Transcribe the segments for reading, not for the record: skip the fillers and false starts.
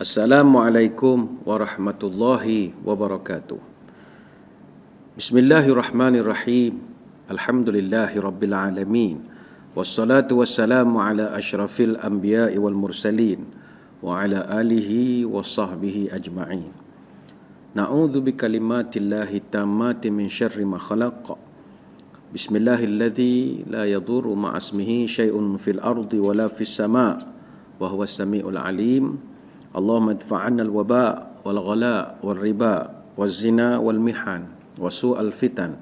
Assalamualaikum warahmatullahi wabarakatuh. Bismillahirrahmanirrahim. Alhamdulillahi rabbil alamin. Wassalatu wassalamu ala asyrafil anbiya'i wal mursalin wa ala alihi wa sahbihi ajma'in. Na'udzu bikalimatillahi tammati min syarri ma khalaq. Bismillahilladzi la yadurru ma'asmihi syai'un fil ardi wala fis sama' wa huwas samiul alim. Allahumma adfa'anna al-waba' wal-ghala' wal-riba wal-zina wal-mihan wa su'al fitan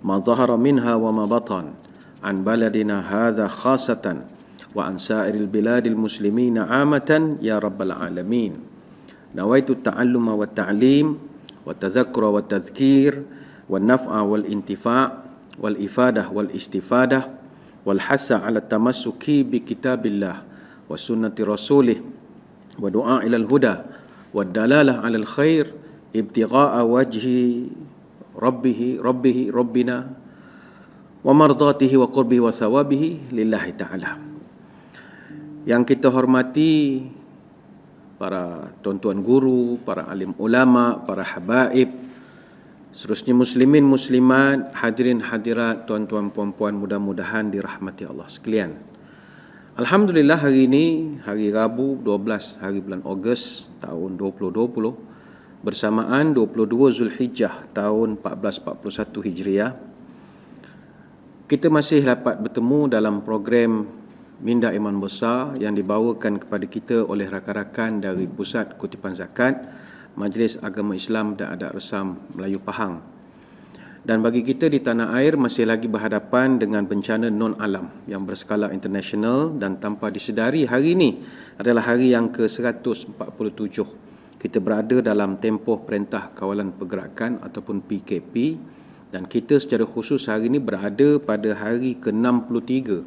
ma zahara minha wa ma batan an baladina hadha khasatan wa an sa'iril biladil muslimina 'amatan ya rabbal alamin. Nawaitu ta'alluma wa ta'lim wa tazakkura wa tazkir wa naf'a wal intifa' wal ifadah wal istifadah wal hasa 'ala tamassuki bi kitabillah wa sunnati rasulih wa du'a ilal huda wa dalalah 'alal khair ibtigha'a wajhi rabbina wa mardatihi wa qurbihi wa thawabihi lillahi ta'ala. Yang kita hormati para tuan-tuan guru, para alim ulama, para habaib, seterusnya muslimin muslimat, hadirin hadirat, tuan-tuan puan-puan, mudah-mudahan dirahmati Allah sekalian. Alhamdulillah, hari ini hari Rabu 12 hari bulan Ogos tahun 2020 bersamaan 22 Zulhijjah tahun 1441 Hijriah. Kita masih dapat bertemu dalam program Minda Iman Besar yang dibawakan kepada kita oleh rakan-rakan dari Pusat Kutipan Zakat Majlis Agama Islam dan Adat Resam Melayu Pahang. Dan bagi kita di tanah air masih lagi berhadapan dengan bencana non-alam yang berskala internasional, dan tanpa disedari hari ini adalah hari yang ke-147. Kita berada dalam tempoh Perintah Kawalan Pergerakan ataupun PKP, dan kita secara khusus hari ini berada pada hari ke-63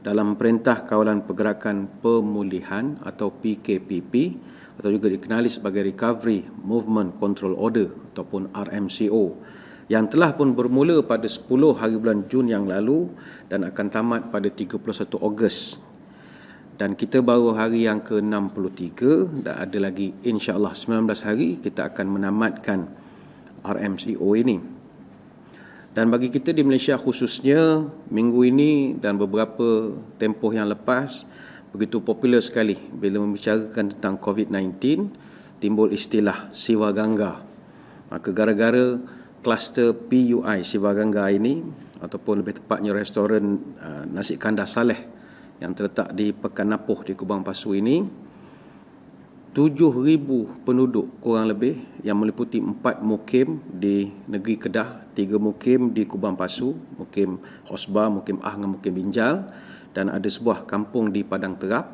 dalam Perintah Kawalan Pergerakan Pemulihan atau PKPP, atau juga dikenali sebagai Recovery Movement Control Order ataupun RMCO, yang telah pun bermula pada 10 hari bulan Jun yang lalu dan akan tamat pada 31 Ogos. Dan kita baru hari yang ke-63 dan ada lagi insya-Allah 19 hari kita akan menamatkan RMCO ini. Dan bagi kita di Malaysia khususnya, minggu ini dan beberapa tempoh yang lepas begitu popular sekali bila membicarakan tentang COVID-19, timbul istilah Siwa Gangga. Maka gara-gara kluster PUI Siwa Gangga ini, ataupun lebih tepatnya restoran Nasi Kandar Saleh yang terletak di Pekan Napoh di Kubang Pasu ini, 7,000 penduduk kurang lebih yang meliputi 4 mukim di negeri Kedah, 3 mukim di Kubang Pasu, mukim Hosba, mukim Ah dan mukim Binjal, dan ada sebuah kampung di Padang Terap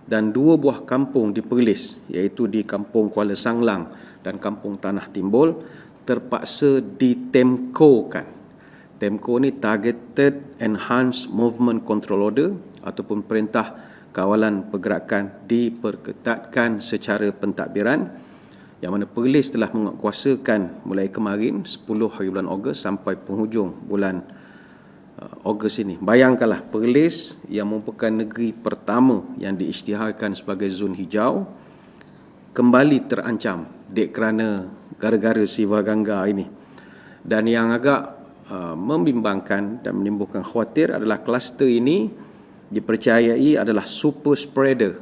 dan 2 buah kampung di Perlis, iaitu di Kampung Kuala Sanglang dan Kampung Tanah Timbul, terpaksa ditemkokan. Temko ni Targeted Enhanced Movement Control Order ataupun Perintah Kawalan Pergerakan diperketatkan secara pentadbiran, yang mana Perlis telah menguatkuasakan mulai kemarin 10 hari bulan Ogos sampai penghujung bulan Ogos ini. Bayangkanlah, Perlis yang merupakan negeri pertama yang diisytiharkan sebagai zon hijau kembali terancam kerana gara-gara Siwa Gangga ini. Dan yang agak membimbangkan dan menimbulkan khawatir adalah kluster ini dipercayai adalah super spreader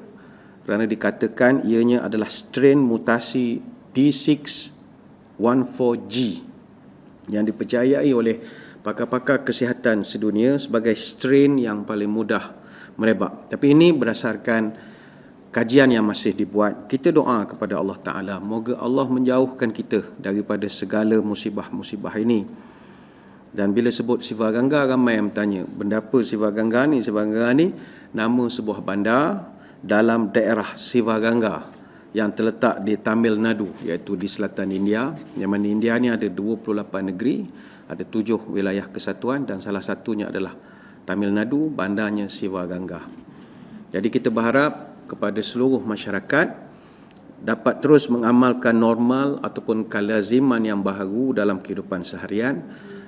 kerana dikatakan ianya adalah strain mutasi D614G yang dipercayai oleh pakar-pakar kesihatan sedunia sebagai strain yang paling mudah merebak. Tapi ini berdasarkan kajian yang masih dibuat. Kita doa kepada Allah Ta'ala, moga Allah menjauhkan kita daripada segala musibah-musibah ini. Dan bila sebut Siwa Gangga, ramai yang bertanya, benda apa Siwa Gangga ni? Siwa Gangga ni nama sebuah bandar dalam daerah Siwa Gangga yang terletak di Tamil Nadu, iaitu di selatan India. Yang mana India ni ada 28 negeri, ada 7 wilayah kesatuan, dan salah satunya adalah Tamil Nadu, bandarnya Siwa Gangga. Jadi kita berharap kepada seluruh masyarakat dapat terus mengamalkan normal ataupun kelaziman yang baharu dalam kehidupan seharian,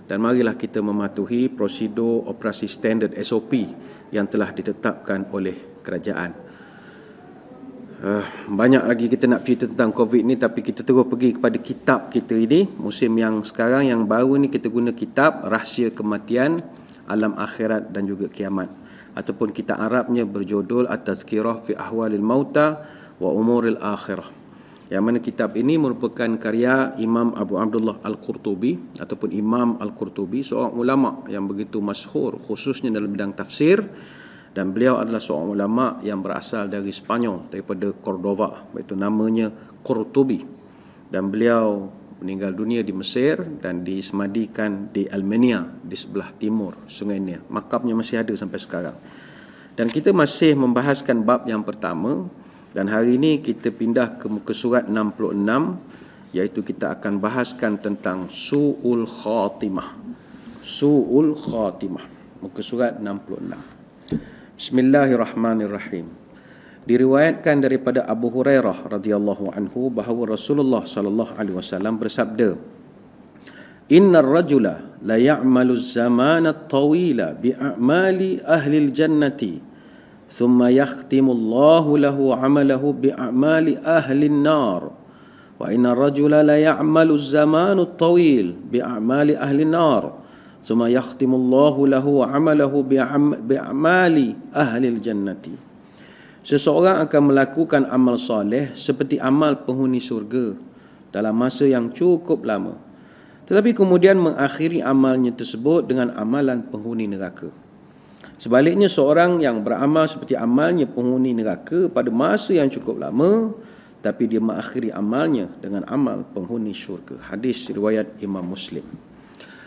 dan marilah kita mematuhi prosedur operasi standard SOP yang telah ditetapkan oleh kerajaan. Banyak lagi kita nak cerita tentang COVID ni, tapi kita terus pergi kepada kitab kita ini. Musim yang sekarang yang baru ni kita guna kitab Rahsia Kematian, Alam Akhirat dan juga Kiamat, ataupun kitab Arabnya berjudul At-Tazkirah fi Ahwalil Mauta wa Umuril Akhirah. Yang mana kitab ini merupakan karya Imam Abu Abdullah Al-Qurtubi ataupun Imam Al-Qurtubi, seorang ulama yang begitu masyhur khususnya dalam bidang tafsir. Dan beliau adalah seorang ulama yang berasal dari Spanyol, daripada Cordova, iaitu namanya Qurtubi. Dan beliau meninggal dunia di Mesir dan disemadikan di Almenia, di sebelah timur Sungai Nil. Makamnya masih ada sampai sekarang. Dan kita masih membahaskan bab yang pertama, dan hari ini kita pindah ke muka surat 66, iaitu kita akan bahaskan tentang Su'ul Khatimah. Su'ul Khatimah, muka surat 66. Bismillahirrahmanirrahim. Diriwayatkan daripada Abu Hurairah radhiyallahu anhu bahawa Rasulullah sallallahu alaihi wasallam bersabda, "Innar rajula la ya'malu az-zamana at-tawila bi'amali ahli al-jannati, thumma yakhtimu Allahu lahu 'amalahu bi'amali ahli an-nar. Wa innar rajula la ya'malu az-zamana at-tawil bi'amali ahli an-nar, thumma yakhtimullahu lahu amalahu bi'amali ahlil jannati." Seseorang akan melakukan amal soleh seperti amal penghuni syurga dalam masa yang cukup lama, tetapi kemudian mengakhiri amalnya tersebut dengan amalan penghuni neraka. Sebaliknya, seorang yang beramal seperti amalnya penghuni neraka pada masa yang cukup lama, tapi dia mengakhiri amalnya dengan amal penghuni syurga. Hadis riwayat Imam Muslim.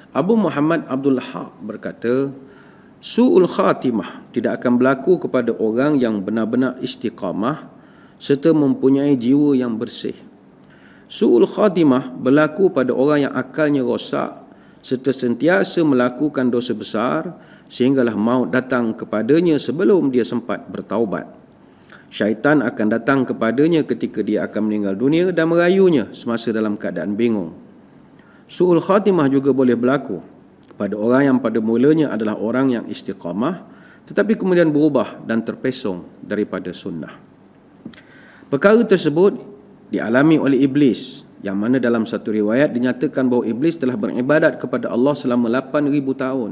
Abu Muhammad Abdul Haq berkata, Su'ul Khatimah tidak akan berlaku kepada orang yang benar-benar istiqamah serta mempunyai jiwa yang bersih. Su'ul Khatimah berlaku pada orang yang akalnya rosak serta sentiasa melakukan dosa besar sehinggalah maut datang kepadanya sebelum dia sempat bertaubat. Syaitan akan datang kepadanya ketika dia akan meninggal dunia dan merayunya semasa dalam keadaan bingung. Su'ul Khatimah juga boleh berlaku pada orang yang pada mulanya adalah orang yang istiqamah tetapi kemudian berubah dan terpesong daripada sunnah. Perkara tersebut dialami oleh Iblis, yang mana dalam satu riwayat dinyatakan bahawa Iblis telah beribadat kepada Allah selama 8,000 tahun.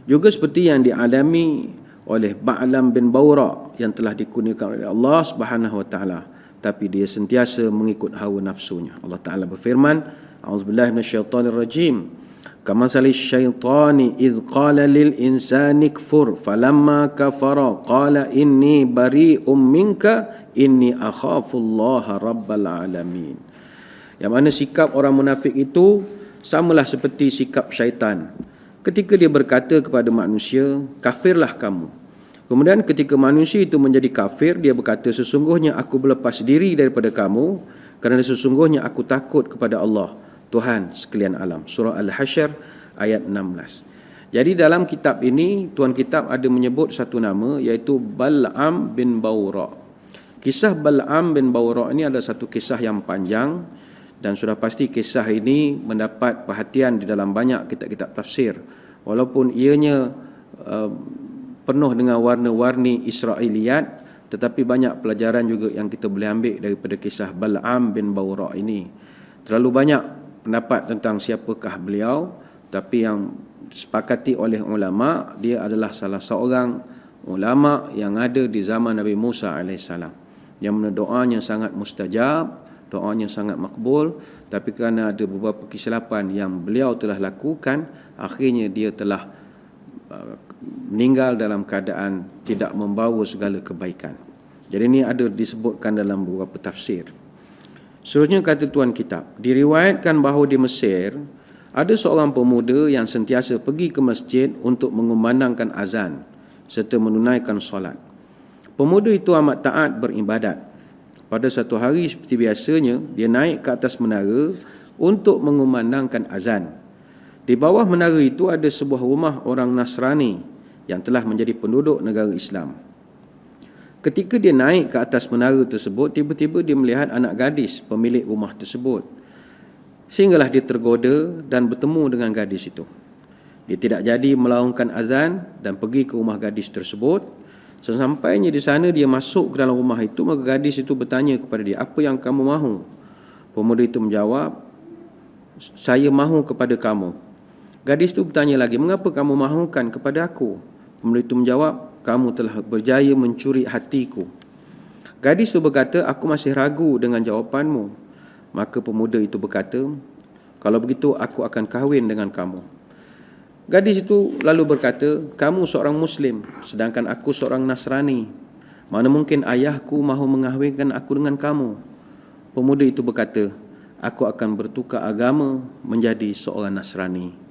Juga seperti yang dialami oleh Ba'lam bin Bawra yang telah dikurniakan oleh Allah Subhanahu wa taala, tapi dia sentiasa mengikut hawa nafsunya. Allah Taala berfirman, A'udzubillahi minasyaitonir rajim. Kamatsali syaitani idz qala lil insani kfur falamma kafara qala inni bari'um minka inni akhafullaha rabbal alamin. Yang mana sikap orang munafik itu samalah seperti sikap syaitan. Ketika dia berkata kepada manusia, kafirlah kamu. Kemudian ketika manusia itu menjadi kafir, dia berkata, sesungguhnya aku berlepas diri daripada kamu kerana sesungguhnya aku takut kepada Allah, Tuhan sekalian alam. Surah Al-Hasyr ayat 16. Jadi dalam kitab ini, tuan kitab ada menyebut satu nama, iaitu Bal'am bin Bawra. Kisah Bal'am bin Bawra ini adalah satu kisah yang panjang, dan sudah pasti kisah ini mendapat perhatian di dalam banyak kitab-kitab tafsir. Walaupun ianya penuh dengan warna-warni Israiliyat, tetapi banyak pelajaran juga yang kita boleh ambil daripada kisah Bal'am bin Bawra ini. Terlalu banyak pendapat tentang siapakah beliau, tapi yang disepakati oleh ulama, dia adalah salah seorang ulama yang ada di zaman Nabi Musa AS, yang mana doanya sangat mustajab, doanya sangat makbul, tapi kerana ada beberapa kesilapan yang beliau telah lakukan, akhirnya dia telah meninggal dalam keadaan tidak membawa segala kebaikan. Jadi ini ada disebutkan dalam beberapa tafsir. Seterusnya kata tuan kitab, diriwayatkan bahawa di Mesir ada seorang pemuda yang sentiasa pergi ke masjid untuk mengumandangkan azan serta menunaikan solat. Pemuda itu amat taat beribadat. Pada satu hari seperti biasanya, dia naik ke atas menara untuk mengumandangkan azan. Di bawah menara itu ada sebuah rumah orang Nasrani yang telah menjadi penduduk negara Islam. Ketika dia naik ke atas menara tersebut, tiba-tiba dia melihat anak gadis pemilik rumah tersebut. Sehinggalah dia tergoda dan bertemu dengan gadis itu. Dia tidak jadi melaungkan azan dan pergi ke rumah gadis tersebut. Sesampainya di sana dia masuk ke dalam rumah itu, maka gadis itu bertanya kepada dia, apa yang kamu mahu? Pemuda itu menjawab, saya mahu kepada kamu. Gadis itu bertanya lagi, mengapa kamu mahukan kepada aku? Pemuda itu menjawab, kamu telah berjaya mencuri hatiku. Gadis itu berkata, aku masih ragu dengan jawapanmu. Maka pemuda itu berkata, kalau begitu aku akan kahwin dengan kamu. Gadis itu lalu berkata, kamu seorang Muslim, sedangkan aku seorang Nasrani. Mana mungkin ayahku mahu mengahwinkan aku dengan kamu? Pemuda itu berkata, aku akan bertukar agama menjadi seorang Nasrani.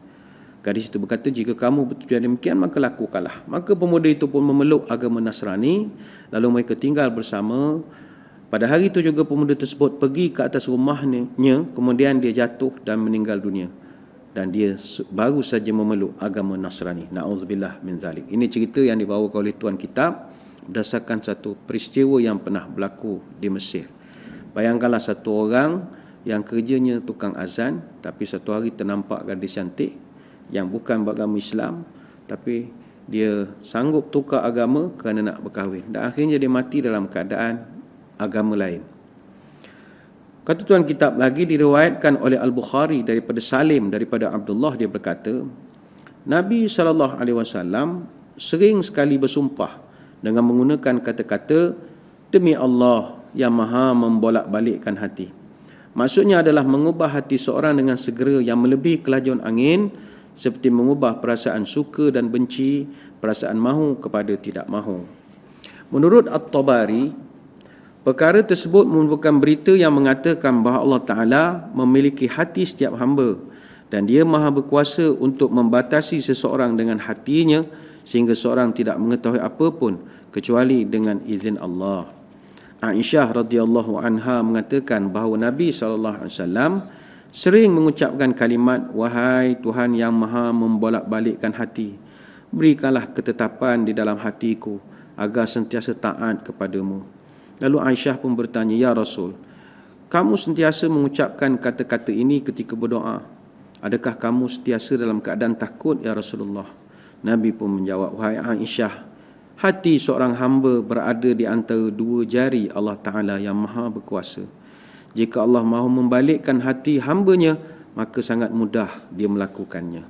Gadis itu berkata, jika kamu bertujuan demikian, maka lakukanlah. Maka pemuda itu pun memeluk agama Nasrani, lalu mereka tinggal bersama. Pada hari itu juga pemuda tersebut pergi ke atas rumahnya, kemudian dia jatuh dan meninggal dunia. Dan dia baru saja memeluk agama Nasrani. Na'udzubillah min zalik. Ini cerita yang dibawakan oleh Tuan Kitab berdasarkan satu peristiwa yang pernah berlaku di Mesir. Bayangkanlah satu orang yang kerjanya tukang azan, tapi satu hari ternampak gadis cantik yang bukan beragama Islam, tapi dia sanggup tukar agama kerana nak berkahwin, dan akhirnya dia mati dalam keadaan agama lain. Kata Tuan Kitab lagi, diriwayatkan oleh Al-Bukhari daripada Salim, daripada Abdullah, dia berkata, Nabi SAW sering sekali bersumpah dengan menggunakan kata-kata, demi Allah yang maha membolak-balikkan hati. Maksudnya adalah mengubah hati seorang dengan segera yang melebihi kelajuan angin, seperti mengubah perasaan suka dan benci, perasaan mahu kepada tidak mahu. Menurut At-Tabari, perkara tersebut merupakan berita yang mengatakan bahawa Allah Ta'ala memiliki hati setiap hamba dan dia maha berkuasa untuk membatasi seseorang dengan hatinya sehingga seorang tidak mengetahui apa pun kecuali dengan izin Allah. Aisyah radhiyallahu anha mengatakan bahawa Nabi SAW sering mengucapkan kalimat, wahai Tuhan yang maha membolak-balikkan hati, berikanlah ketetapan di dalam hatiku agar sentiasa taat kepadamu. Lalu Aisyah pun bertanya, ya Rasul, kamu sentiasa mengucapkan kata-kata ini ketika berdoa. Adakah kamu sentiasa dalam keadaan takut, ya Rasulullah? Nabi pun menjawab, wahai Aisyah, hati seorang hamba berada di antara dua jari Allah Ta'ala yang maha berkuasa. Jika Allah mahu membalikkan hati hambanya, maka sangat mudah dia melakukannya.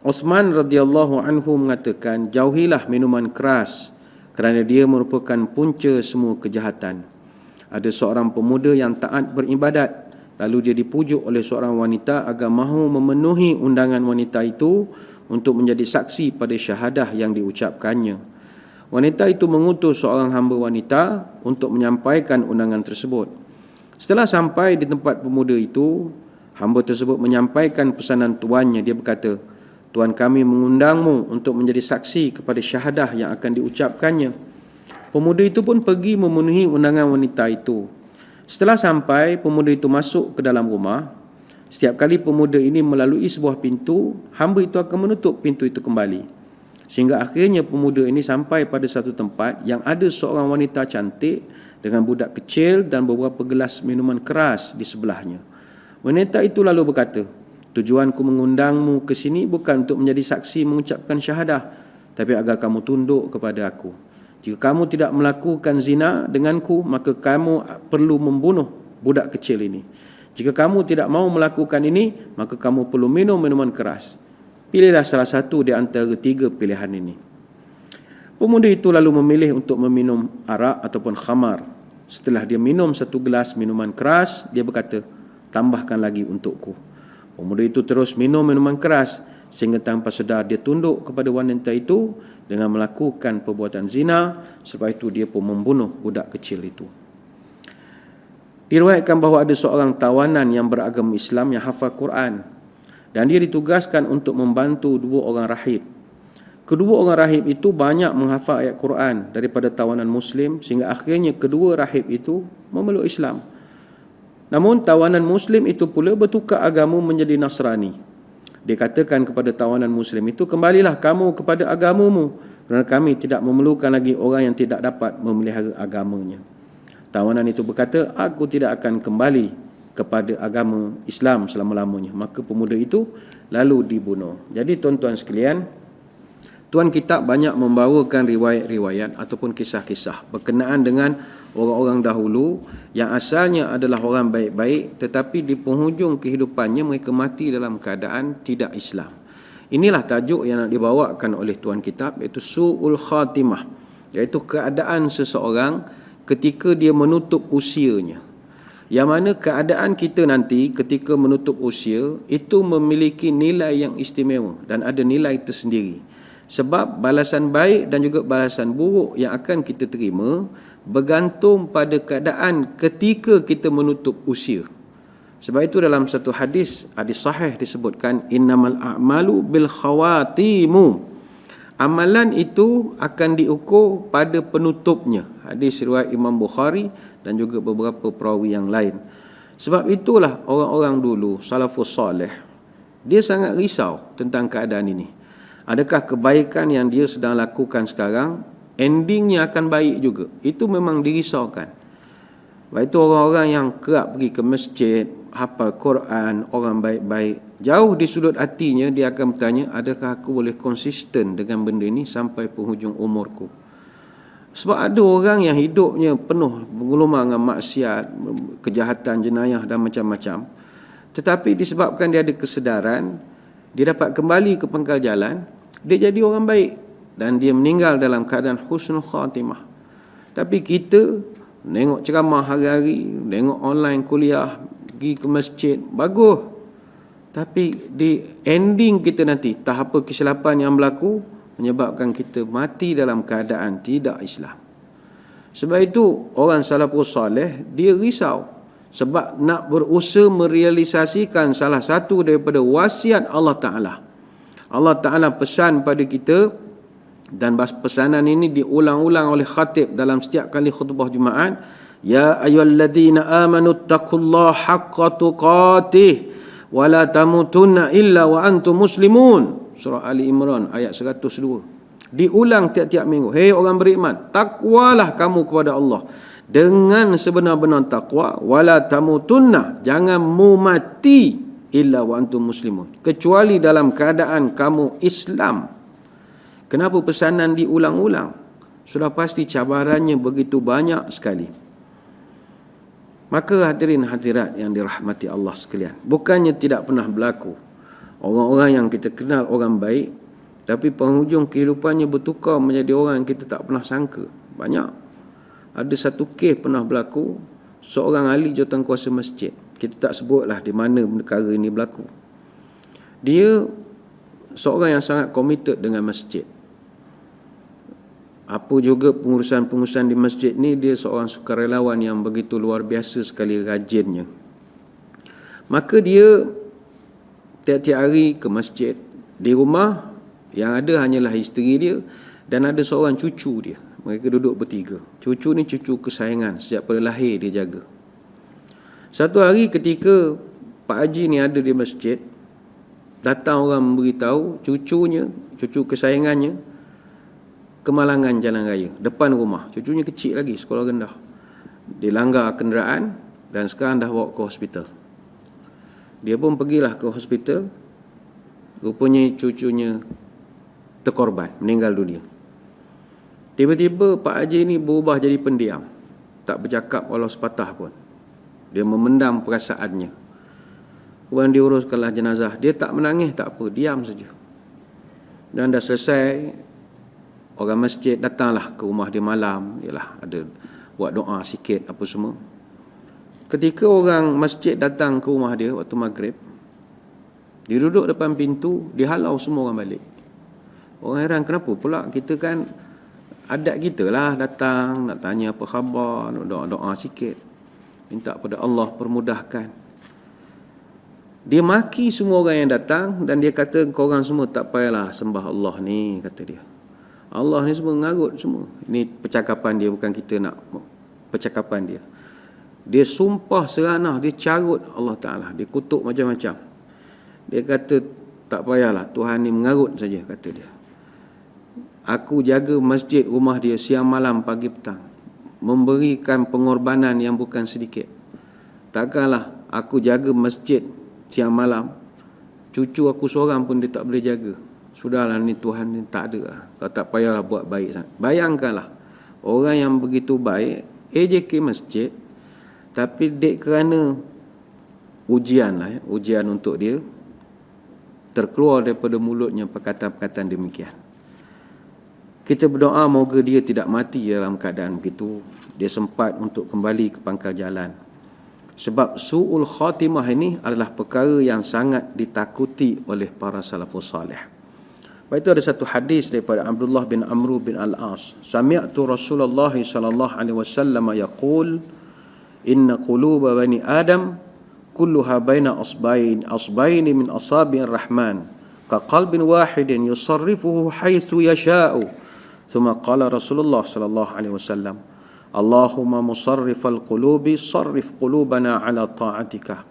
Uthman radhiyallahu anhu mengatakan, jauhilah minuman keras kerana dia merupakan punca semua kejahatan. Ada seorang pemuda yang taat beribadat, lalu dia dipujuk oleh seorang wanita agar mahu memenuhi undangan wanita itu untuk menjadi saksi pada syahadah yang diucapkannya. Wanita itu mengutus seorang hamba wanita untuk menyampaikan undangan tersebut. Setelah sampai di tempat pemuda itu, hamba tersebut menyampaikan pesanan tuannya. Dia berkata, Tuan kami mengundangmu untuk menjadi saksi kepada syahadah yang akan diucapkannya. Pemuda itu pun pergi memenuhi undangan wanita itu. Setelah sampai, pemuda itu masuk ke dalam rumah. Setiap kali pemuda ini melalui sebuah pintu, hamba itu akan menutup pintu itu kembali. Sehingga akhirnya pemuda ini sampai pada satu tempat yang ada seorang wanita cantik dengan budak kecil dan beberapa gelas minuman keras di sebelahnya. Wanita itu lalu berkata, tujuanku mengundangmu ke sini bukan untuk menjadi saksi mengucapkan syahadah, tapi agar kamu tunduk kepada aku. Jika kamu tidak melakukan zina denganku, maka kamu perlu membunuh budak kecil ini. Jika kamu tidak mau melakukan ini, maka kamu perlu minum minuman keras. Pilihlah salah satu di antara tiga pilihan ini. Pemuda itu lalu memilih untuk meminum arak ataupun khamar. Setelah dia minum satu gelas minuman keras, dia berkata, tambahkan lagi untukku. Pemuda itu terus minum minuman keras sehingga tanpa sedar dia tunduk kepada wanita itu dengan melakukan perbuatan zina. Sebab itu dia pun membunuh budak kecil itu. Diriwayatkan bahawa ada seorang tawanan yang beragama Islam yang hafal Quran dan dia ditugaskan untuk membantu dua orang rahib. Kedua orang rahib itu banyak menghafal ayat Quran daripada tawanan Muslim sehingga akhirnya kedua rahib itu memeluk Islam. Namun tawanan Muslim itu pula bertukar agama menjadi Nasrani. Dia katakan kepada tawanan Muslim itu, kembalilah kamu kepada agamamu kerana kami tidak memerlukan lagi orang yang tidak dapat memelihara agamanya. Tawanan itu berkata, aku tidak akan kembali kepada agama Islam selama-lamanya. Maka pemuda itu lalu dibunuh. Jadi tuan-tuan sekalian, Tuan kitab banyak membawakan riwayat-riwayat ataupun kisah-kisah berkenaan dengan orang-orang dahulu yang asalnya adalah orang baik-baik, tetapi di penghujung kehidupannya mereka mati dalam keadaan tidak Islam. Inilah tajuk yang nak dibawakan oleh tuan kitab, iaitu Su'ul Khatimah, iaitu keadaan seseorang ketika dia menutup usianya. Yang mana keadaan kita nanti ketika menutup usia itu memiliki nilai yang istimewa dan ada nilai tersendiri. Sebab balasan baik dan juga balasan buruk yang akan kita terima bergantung pada keadaan ketika kita menutup usia. Sebab itu dalam satu hadis sahih disebutkan, innamal a'malu bil khawatimu. Amalan itu akan diukur pada penutupnya. Hadis riwayat Imam Bukhari dan juga beberapa perawi yang lain. Sebab itulah orang-orang dulu, salafus salih, dia sangat risau tentang keadaan ini. Adakah kebaikan yang dia sedang lakukan sekarang endingnya akan baik juga? Itu memang dirisaukan. Sebab itu orang-orang yang kerap pergi ke masjid, hafal Quran, orang baik-baik, jauh di sudut hatinya dia akan bertanya, adakah aku boleh konsisten dengan benda ini sampai penghujung umurku? Sebab ada orang yang hidupnya penuh bergelumang dengan maksiat, kejahatan, jenayah dan macam-macam, tetapi disebabkan dia ada kesedaran, dia dapat kembali ke pangkal jalan, dia jadi orang baik dan dia meninggal dalam keadaan husnul khatimah. Tapi kita tengok ceramah hari-hari, tengok online kuliah, pergi ke masjid, bagus. Tapi di ending kita nanti, tak apa kesilapan yang berlaku menyebabkan kita mati dalam keadaan tidak Islam. Sebab itu orang salafus salih dia risau, sebab nak berusaha merealisasikan salah satu daripada wasiat Allah Ta'ala. Allah Ta'ala pesan pada kita, dan pesanan ini diulang-ulang oleh khatib dalam setiap kali khutbah Jumaat. Ya ayyuhalladzina amanu taqullaha haqqa tuqatih wa la tamutunna illa wa antum muslimun. Surah Ali Imran ayat 102. Diulang tiap-tiap minggu. Hei orang beriman, takwalah kamu kepada Allah dengan sebenar-benar takwa, wala tamutunna, jangan mu mati illa wa antum muslimun, kecuali dalam keadaan kamu Islam. Kenapa pesanan diulang-ulang? Sudah pasti cabarannya begitu banyak sekali. Maka hadirin hadirat yang dirahmati Allah sekalian, bukannya tidak pernah berlaku orang-orang yang kita kenal orang baik, tapi penghujung kehidupannya bertukar menjadi orang yang kita tak pernah sangka. Banyak. Ada satu kes pernah berlaku, seorang ahli jawatankuasa masjid. Kita tak sebutlah di mana perkara ini berlaku. Dia seorang yang sangat committed dengan masjid. Apa juga pengurusan-pengurusan di masjid ni, dia seorang sukarelawan yang begitu luar biasa sekali rajinnya. Maka dia tiap-tiap hari ke masjid. Di rumah yang ada hanyalah isteri dia dan ada seorang cucu dia. Mereka duduk bertiga. Cucu ni cucu kesayangan, sejak pada lahir dia jaga. Satu hari ketika Pak Haji ni ada di masjid, datang orang memberitahu cucunya, cucu kesayangannya, kemalangan jalan raya depan rumah. Cucunya kecil lagi, sekolah rendah. Dilanggar kenderaan dan sekarang dah bawa ke hospital. Dia pun pergilah ke hospital. Rupanya cucunya terkorban, meninggal dunia. Tiba-tiba Pak Haji ni berubah jadi pendiam, tak bercakap walau sepatah pun. Dia memendam perasaannya. Kemudian diuruskanlah jenazah. Dia tak menangis, tak apa, diam saja. Dan dah selesai, orang masjid datanglah ke rumah dia malam. Yalah, ada buat doa sikit apa semua. Ketika orang masjid datang ke rumah dia waktu maghrib, dia duduk depan pintu, dihalau semua orang balik. Orang heran, kenapa pula? Kita kan adat kita lah datang, nak tanya apa khabar, nak doa-doa sikit, minta pada Allah permudahkan. Dia maki semua orang yang datang dan dia kata, korang semua tak payahlah sembah Allah ni, kata dia. Allah ni semua ngarut semua. Ini percakapan dia, bukan kita nak percakapan dia. Dia sumpah seranah, dia carut Allah Ta'ala, dia kutuk macam-macam. Dia kata, tak payahlah, Tuhan ni mengarut saja, kata dia. Aku jaga masjid rumah dia siang malam pagi petang, memberikan pengorbanan yang bukan sedikit. Takkanlah aku jaga masjid siang malam, cucu aku seorang pun dia tak boleh jaga. Sudahlah ni Tuhan ni tak ada lah. Kau tak payahlah buat baik sangat. Bayangkanlah orang yang begitu baik AJK masjid, tapi dek kerana ujian lah, ujian untuk dia, terkeluar daripada mulutnya perkataan-perkataan demikian. Kita berdoa moga dia tidak mati dalam keadaan begitu. Dia sempat untuk kembali ke pangkal jalan. Sebab su'ul khatimah ini adalah perkara yang sangat ditakuti oleh para salafus salih. Lepas itu ada satu hadis daripada Abdullah bin Amr bin Al-As. Sami'tu Rasulullah sallallahu alaihi wasallam yaqul, inna quluba bani Adam kulluha baina asbain min asabi'ir rahman ka qalbin wahidin yusarrifuhu haitsu yasha'u. Thumma qala Rasulullah sallallahu alaihi wasallam, Allahumma musarrifal qulubi sarrif qulubana ala ta'atika.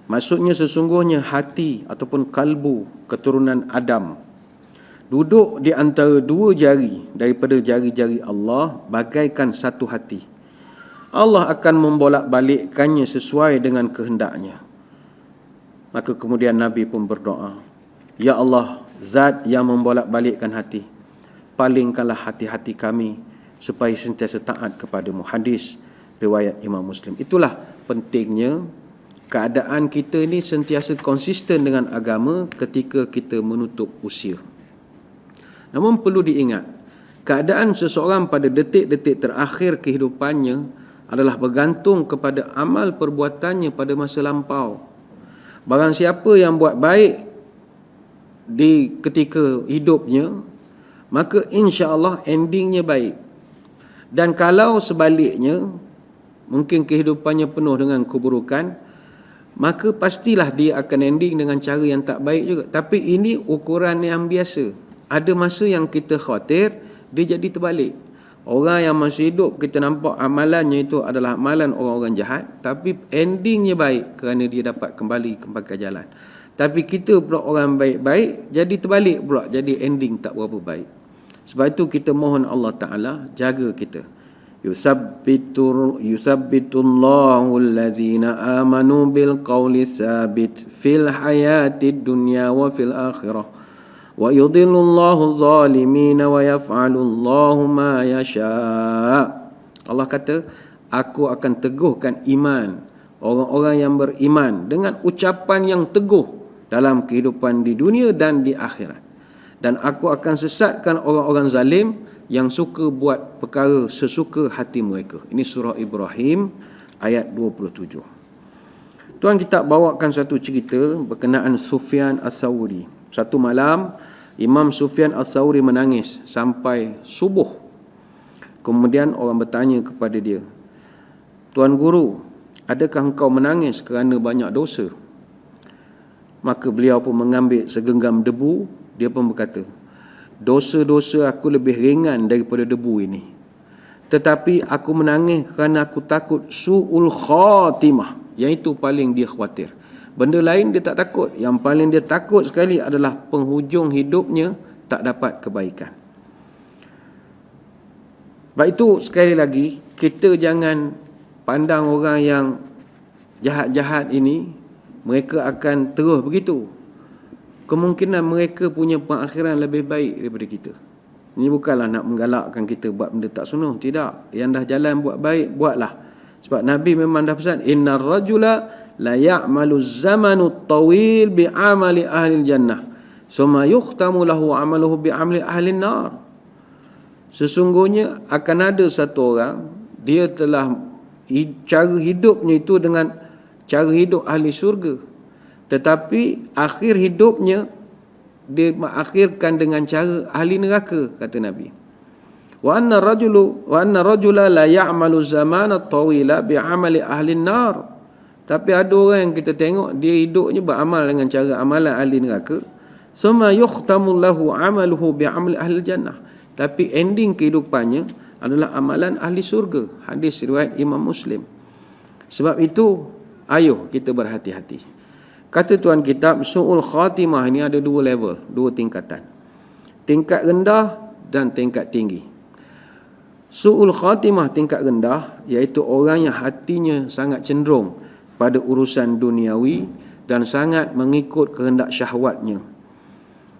Maksudnya sesungguhnya hati ataupun kalbu keturunan Adam duduk di antara dua jari daripada jari-jari Allah bagaikan satu hati. Allah akan membolak-balikkannya sesuai dengan kehendaknya. Maka kemudian Nabi pun berdoa, Ya Allah, Zat yang membolak-balikkan hati, palingkanlah hati-hati kami supaya sentiasa taat kepadamu. Hadis riwayat Imam Muslim. Itulah pentingnya keadaan kita ini sentiasa konsisten dengan agama ketika kita menutup usia. Namun perlu diingat, keadaan seseorang pada detik-detik terakhir kehidupannya adalah bergantung kepada amal perbuatannya pada masa lampau. Barang siapa yang buat baik di ketika hidupnya, maka insya-Allah endingnya baik. Dan kalau sebaliknya, mungkin kehidupannya penuh dengan keburukan, maka pastilah dia akan ending dengan cara yang tak baik juga. Tapi ini ukuran yang biasa. Ada masa yang kita khawatir dia jadi terbalik. Orang yang masih hidup kita nampak amalannya itu adalah amalan orang-orang jahat, tapi endingnya baik kerana dia dapat kembali ke pangkal jalan. Tapi kita pula orang baik-baik jadi terbalik pula, jadi ending tak berapa baik. Sebab itu kita mohon Allah Ta'ala jaga kita. Yusabbitullahu alladhina amanu bil qawli thabit fil hayatid dunya wa fil akhirah wa yudhillullahu zalimina wa yaf'alullahu ma yasha'. Allah kata, aku akan teguhkan iman orang-orang yang beriman dengan ucapan yang teguh dalam kehidupan di dunia dan di akhirat, dan aku akan sesatkan orang-orang zalim yang suka buat perkara sesuka hati mereka. Ini surah Ibrahim ayat 27. Tuan kita bawakan satu cerita berkenaan Sufyan Ats-Tsauri. Satu malam Imam Sufyan Ats-Tsauri menangis sampai subuh. Kemudian orang bertanya kepada dia, Tuan Guru, adakah engkau menangis kerana banyak dosa? Maka beliau pun mengambil segenggam debu. Dia pun berkata, dosa-dosa aku lebih ringan daripada debu ini. Tetapi aku menangis kerana aku takut su'ul khatimah. Yang itu paling dia khawatir. Benda lain dia tak takut. Yang paling dia takut sekali adalah penghujung hidupnya tak dapat kebaikan. Baik itu sekali lagi, kita jangan pandang orang yang jahat-jahat ini, mereka akan terus begitu. Kemungkinan mereka punya pengakhiran lebih baik daripada kita. Ini bukanlah nak menggalakkan kita buat benda tak sunnah. Tidak. Yang dah jalan buat baik, buatlah. Sebab Nabi memang dah pesan, Innar rajula la ya'malu zamanu tawil bi'amali ahli jannah. Suma yukhtamu lahu amaluhu bi'amali ahli nar. Sesungguhnya akan ada satu orang, dia telah cara hidupnya itu dengan cara hidup ahli syurga. Tetapi akhir hidupnya dia mengakhirkan dengan cara ahli neraka, kata Nabi. Wa anna rajula la ya'malu zamana tawila bi'amali ahli nar. Tapi ada orang yang kita tengok dia hidupnya beramal dengan cara amalan ahli neraka. Summa yukhtamu lahu amaluhu bi'amali ahli jannah. Tapi ending kehidupannya adalah amalan ahli surga. Hadis riwayat Imam Muslim. Sebab itu, ayo kita berhati-hati. Kata tuan kitab, su'ul khatimah ini ada dua level, dua tingkatan. Tingkat rendah dan tingkat tinggi. Su'ul khatimah tingkat rendah, iaitu orang yang hatinya sangat cenderung pada urusan duniawi dan sangat mengikut kehendak syahwatnya.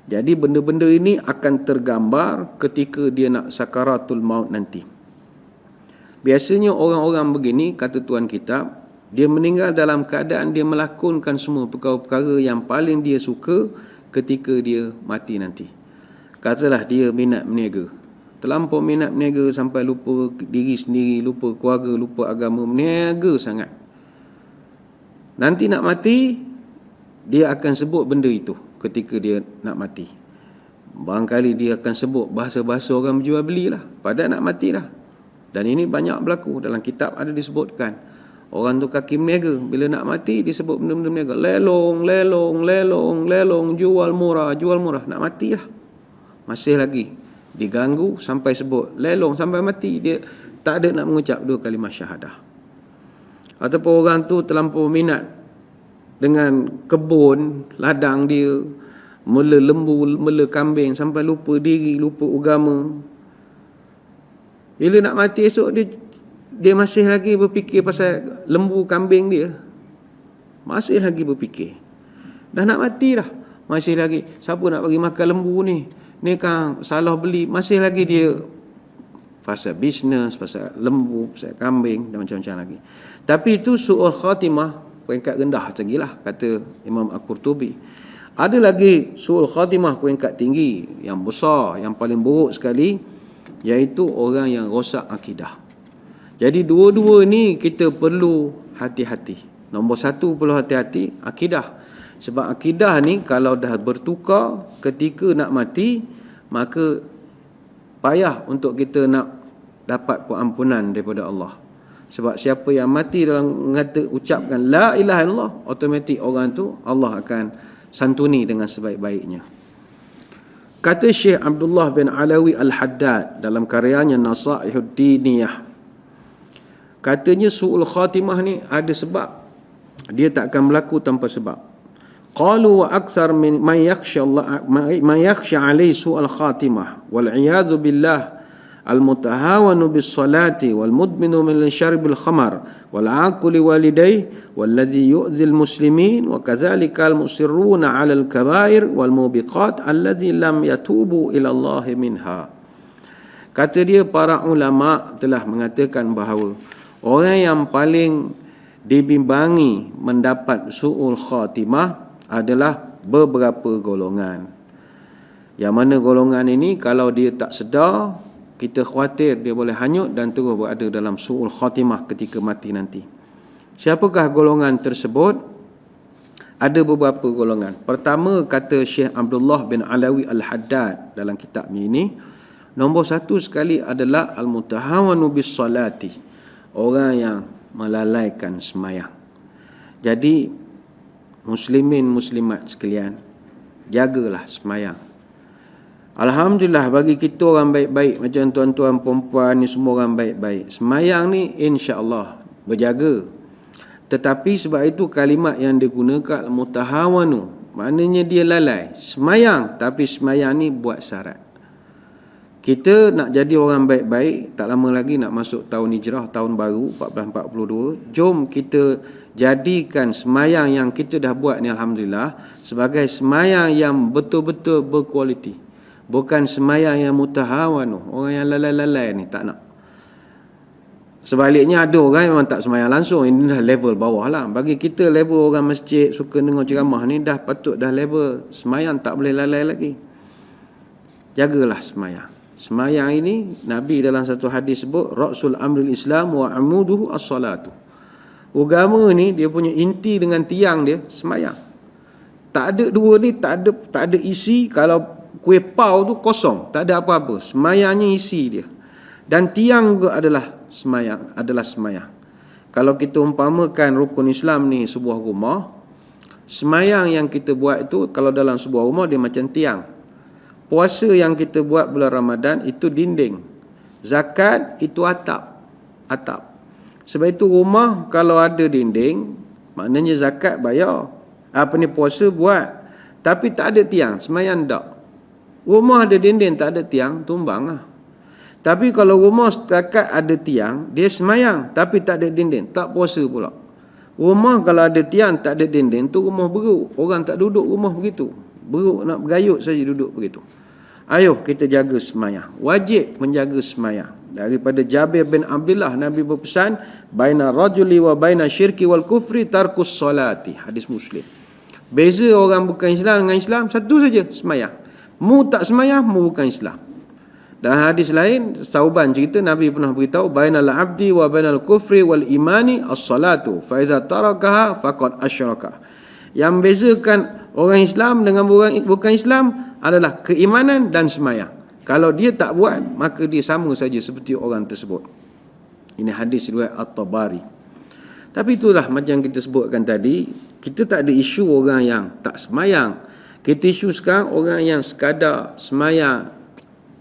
Jadi benda-benda ini akan tergambar ketika dia nak sakaratul maut nanti. Biasanya orang-orang begini, kata Tuan Kitab, dia meninggal dalam keadaan dia melakonkan semua perkara-perkara yang paling dia suka ketika dia mati nanti. Katalah dia minat berniaga, terlampau minat berniaga sampai lupa diri sendiri, lupa keluarga, lupa agama, berniaga sangat. Nanti nak mati, dia akan sebut benda itu ketika dia nak mati. Barangkali dia akan sebut bahasa-bahasa orang berjual beli lah, padahal nak mati dah. Dan ini banyak berlaku, dalam kitab ada disebutkan. Orang tu kaki berniaga, bila nak mati dia sebut benda-benda berniaga. Lelong, lelong, lelong, lelong, jual murah, nak mati lah. Masih lagi diganggu sampai sebut lelong sampai mati, dia tak ada nak mengucap 2 kalimah syahadah. Ataupun orang tu terlampau minat dengan kebun, ladang dia, mela lembu, mela kambing sampai lupa diri, lupa agama. Bila nak mati esok, dia masih lagi berfikir pasal lembu kambing dia. Masih lagi berfikir. Dah nak mati dah, masih lagi siapa nak bagi makan lembu ni? Ni kan salah beli. Masih lagi dia pasal bisnes, pasal lembu, pasal kambing dan macam-macam lagi. Tapi itu su'ul khatimah, peringkat rendah lagi lah, kata Imam Al-Qurtubi. Ada lagi su'ul khatimah, peringkat tinggi, yang besar, yang paling buruk sekali, iaitu orang yang rosak akidah. Jadi dua-dua ni kita perlu hati-hati. Nombor 1 perlu hati-hati, akidah. Sebab akidah ni kalau dah bertukar ketika nak mati, maka payah untuk kita nak dapat pengampunan daripada Allah. Sebab siapa yang mati dalam ucapkan la ilaha illallah, automatik orang tu Allah akan santuni dengan sebaik-baiknya. Kata Syekh Abdullah bin Alawi Al-Haddad dalam karyanya Nasaihud Diniyah, katanya su'ul khatimah ni ada sebab, dia tak akan berlaku tanpa sebab. Qalu wa akthar min man yakhsha Allah man yakhsha alayhi su'al khatimah wal iyadhu billah al-mutahawanu bis-salati wal-mudminu min syarbil khamar wal-aquli walidayhi walladhi yu'dhi al-muslimin wa kadhalika al-musirruna 'ala al-kaba'ir wal-mubiqat alladhi lam yatubu ila Allah minha. Kata dia, para ulama telah mengatakan bahawa orang yang paling dibimbangi mendapat su'ul khatimah adalah beberapa golongan. Yang mana golongan ini kalau dia tak sedar, kita khawatir dia boleh hanyut dan terus berada dalam su'ul khatimah ketika mati nanti. Siapakah golongan tersebut? Ada beberapa golongan. Pertama, kata Syekh Abdullah bin Alawi Al-Haddad dalam kitabnya ini, nombor 1 sekali adalah al-mutahawanu bis-salati, orang yang melalaikan semayang. Jadi muslimin muslimat sekalian, jagalah semayang. Alhamdulillah bagi kita orang baik-baik macam tuan-tuan perempuan ni, semua orang baik-baik. Semayang ni insya-Allah berjaga. Tetapi sebab itu kalimat yang digunakan mutahawanu, maknanya dia lalai semayang, tapi semayang ni buat syarat. Kita nak jadi orang baik-baik, tak lama lagi nak masuk tahun hijrah, tahun baru 1442. Jom kita jadikan semayang yang kita dah buat ni alhamdulillah sebagai semayang yang betul-betul berkualiti. Bukan semayang yang mutahawanu, orang yang lalai-lalai ni tak nak. Sebaliknya ada orang memang tak semayang langsung, ini dah level bawah lah. Bagi kita level orang masjid suka dengar ceramah ni dah patut dah level semayang, tak boleh lalai lagi. Jagalah semayang. Semayang ini Nabi dalam satu hadis sebut Ra'sul amril Islam wa amuduhu as-salatu. Agama ni dia punya inti dengan tiang dia semayang. Tak ada dua ni, tak ada isi. Kalau kuih pau tu kosong, tak ada apa-apa. Semayangnya isi dia. Dan tiang juga adalah semayang. Kalau kita umpamakan rukun Islam ni sebuah rumah, semayang yang kita buat itu kalau dalam sebuah rumah dia macam tiang. Puasa yang kita buat bulan Ramadan itu dinding. Zakat itu atap. Sebab itu rumah kalau ada dinding, maknanya zakat bayar. Puasa buat. Tapi tak ada tiang, semayang tak. Rumah ada dinding tak ada tiang, tumbang lah. Tapi kalau rumah setakat ada tiang, dia semayang tapi tak ada dinding, tak puasa pula. Rumah kalau ada tiang tak ada dinding tu rumah beruk, orang tak duduk rumah begitu. Buruk nak bergayut saja duduk begitu. Ayuh kita jaga semayang. Wajib menjaga semayang. Daripada Jabir bin Abdullah, Nabi berpesan, baina rajuli wa baina syirki wal kufri tarkus salati. Hadis Muslim. Beza orang bukan Islam dengan Islam satu saja, semayang. Mu tak semayang, mu bukan Islam. Dan hadis lain, Sauban cerita, Nabi pernah beritahu, bainal abdi wa bainal kufri wal imani as-salatu. Fa iza tarakaha faqad asyraka. Yang bezakan orang Islam dengan orang bukan Islam adalah keimanan dan semayang. Kalau dia tak buat, maka dia sama saja seperti orang tersebut. Ini hadis riwayat At-Tabari. Tapi itulah macam kita sebutkan tadi, kita tak ada isu orang yang tak semayang. Kita isu sekarang orang yang sekadar semayang,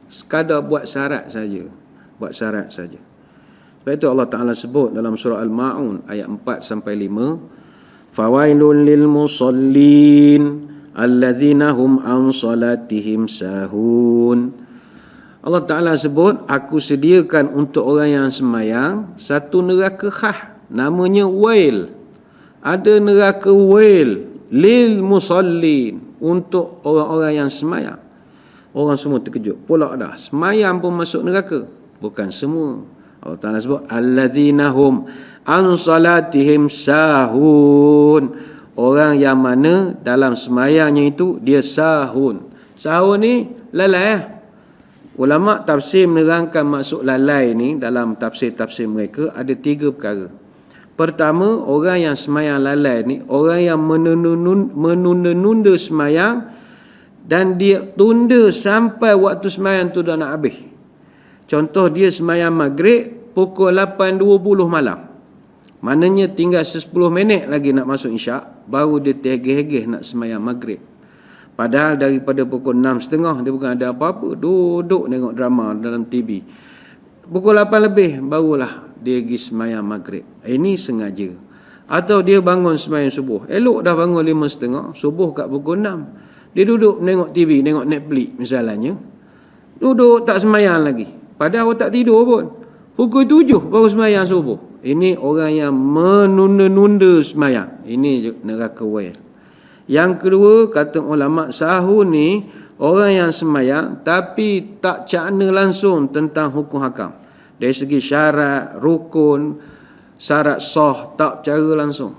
sekadar buat syarat saja. Buat syarat saja. Sebab itu Allah Ta'ala sebut dalam surah Al-Ma'un ayat 4 sampai 5, fawailun lil musallin alladzina hum an salatihim sahun. Allah Ta'ala sebut, aku sediakan untuk orang yang semayang satu neraka khas, namanya wail. Ada neraka wail lil musallin, untuk orang-orang yang semayang. Orang semua terkejut. Pula dah semayang pun masuk neraka? Bukan semua. Allah Ta'ala sebut alladzina hum an salatihim sahun. Orang yang mana dalam semayangnya itu dia sahun. Sahun ni lalai. Ulama tafsir menerangkan maksud lalai ni dalam tafsir-tafsir mereka ada 3 perkara. Pertama, orang yang semayang lalai ni orang yang menunda-nunda semayang dan dia tunda sampai waktu semayang tu dah nak habis. Contoh, dia semayang maghrib pukul 8.20 malam. Maknanya tinggal 10 minit lagi nak masuk isyak, baru dia terhegeh-hegeh nak semayang maghrib. Padahal daripada pukul 6.30 dia bukan ada apa-apa, duduk tengok drama dalam TV. Pukul 8 lebih barulah dia pergi semayang maghrib. Ini sengaja. Atau dia bangun semayang subuh. Elok dah bangun 5.30, subuh kat pukul 6. Dia duduk tengok TV, tengok Netflix misalnya. Duduk tak semayang lagi. Padahal tak tidur pun. Pukul 7 baru semayang subuh. Ini orang yang menunda-nunda semayang. Ini neraka wail. Yang kedua, kata ulama, sahun ni orang yang semayang tapi tak cakna langsung tentang hukum hakam. Dari segi syarat, rukun, syarat sah, tak cara langsung.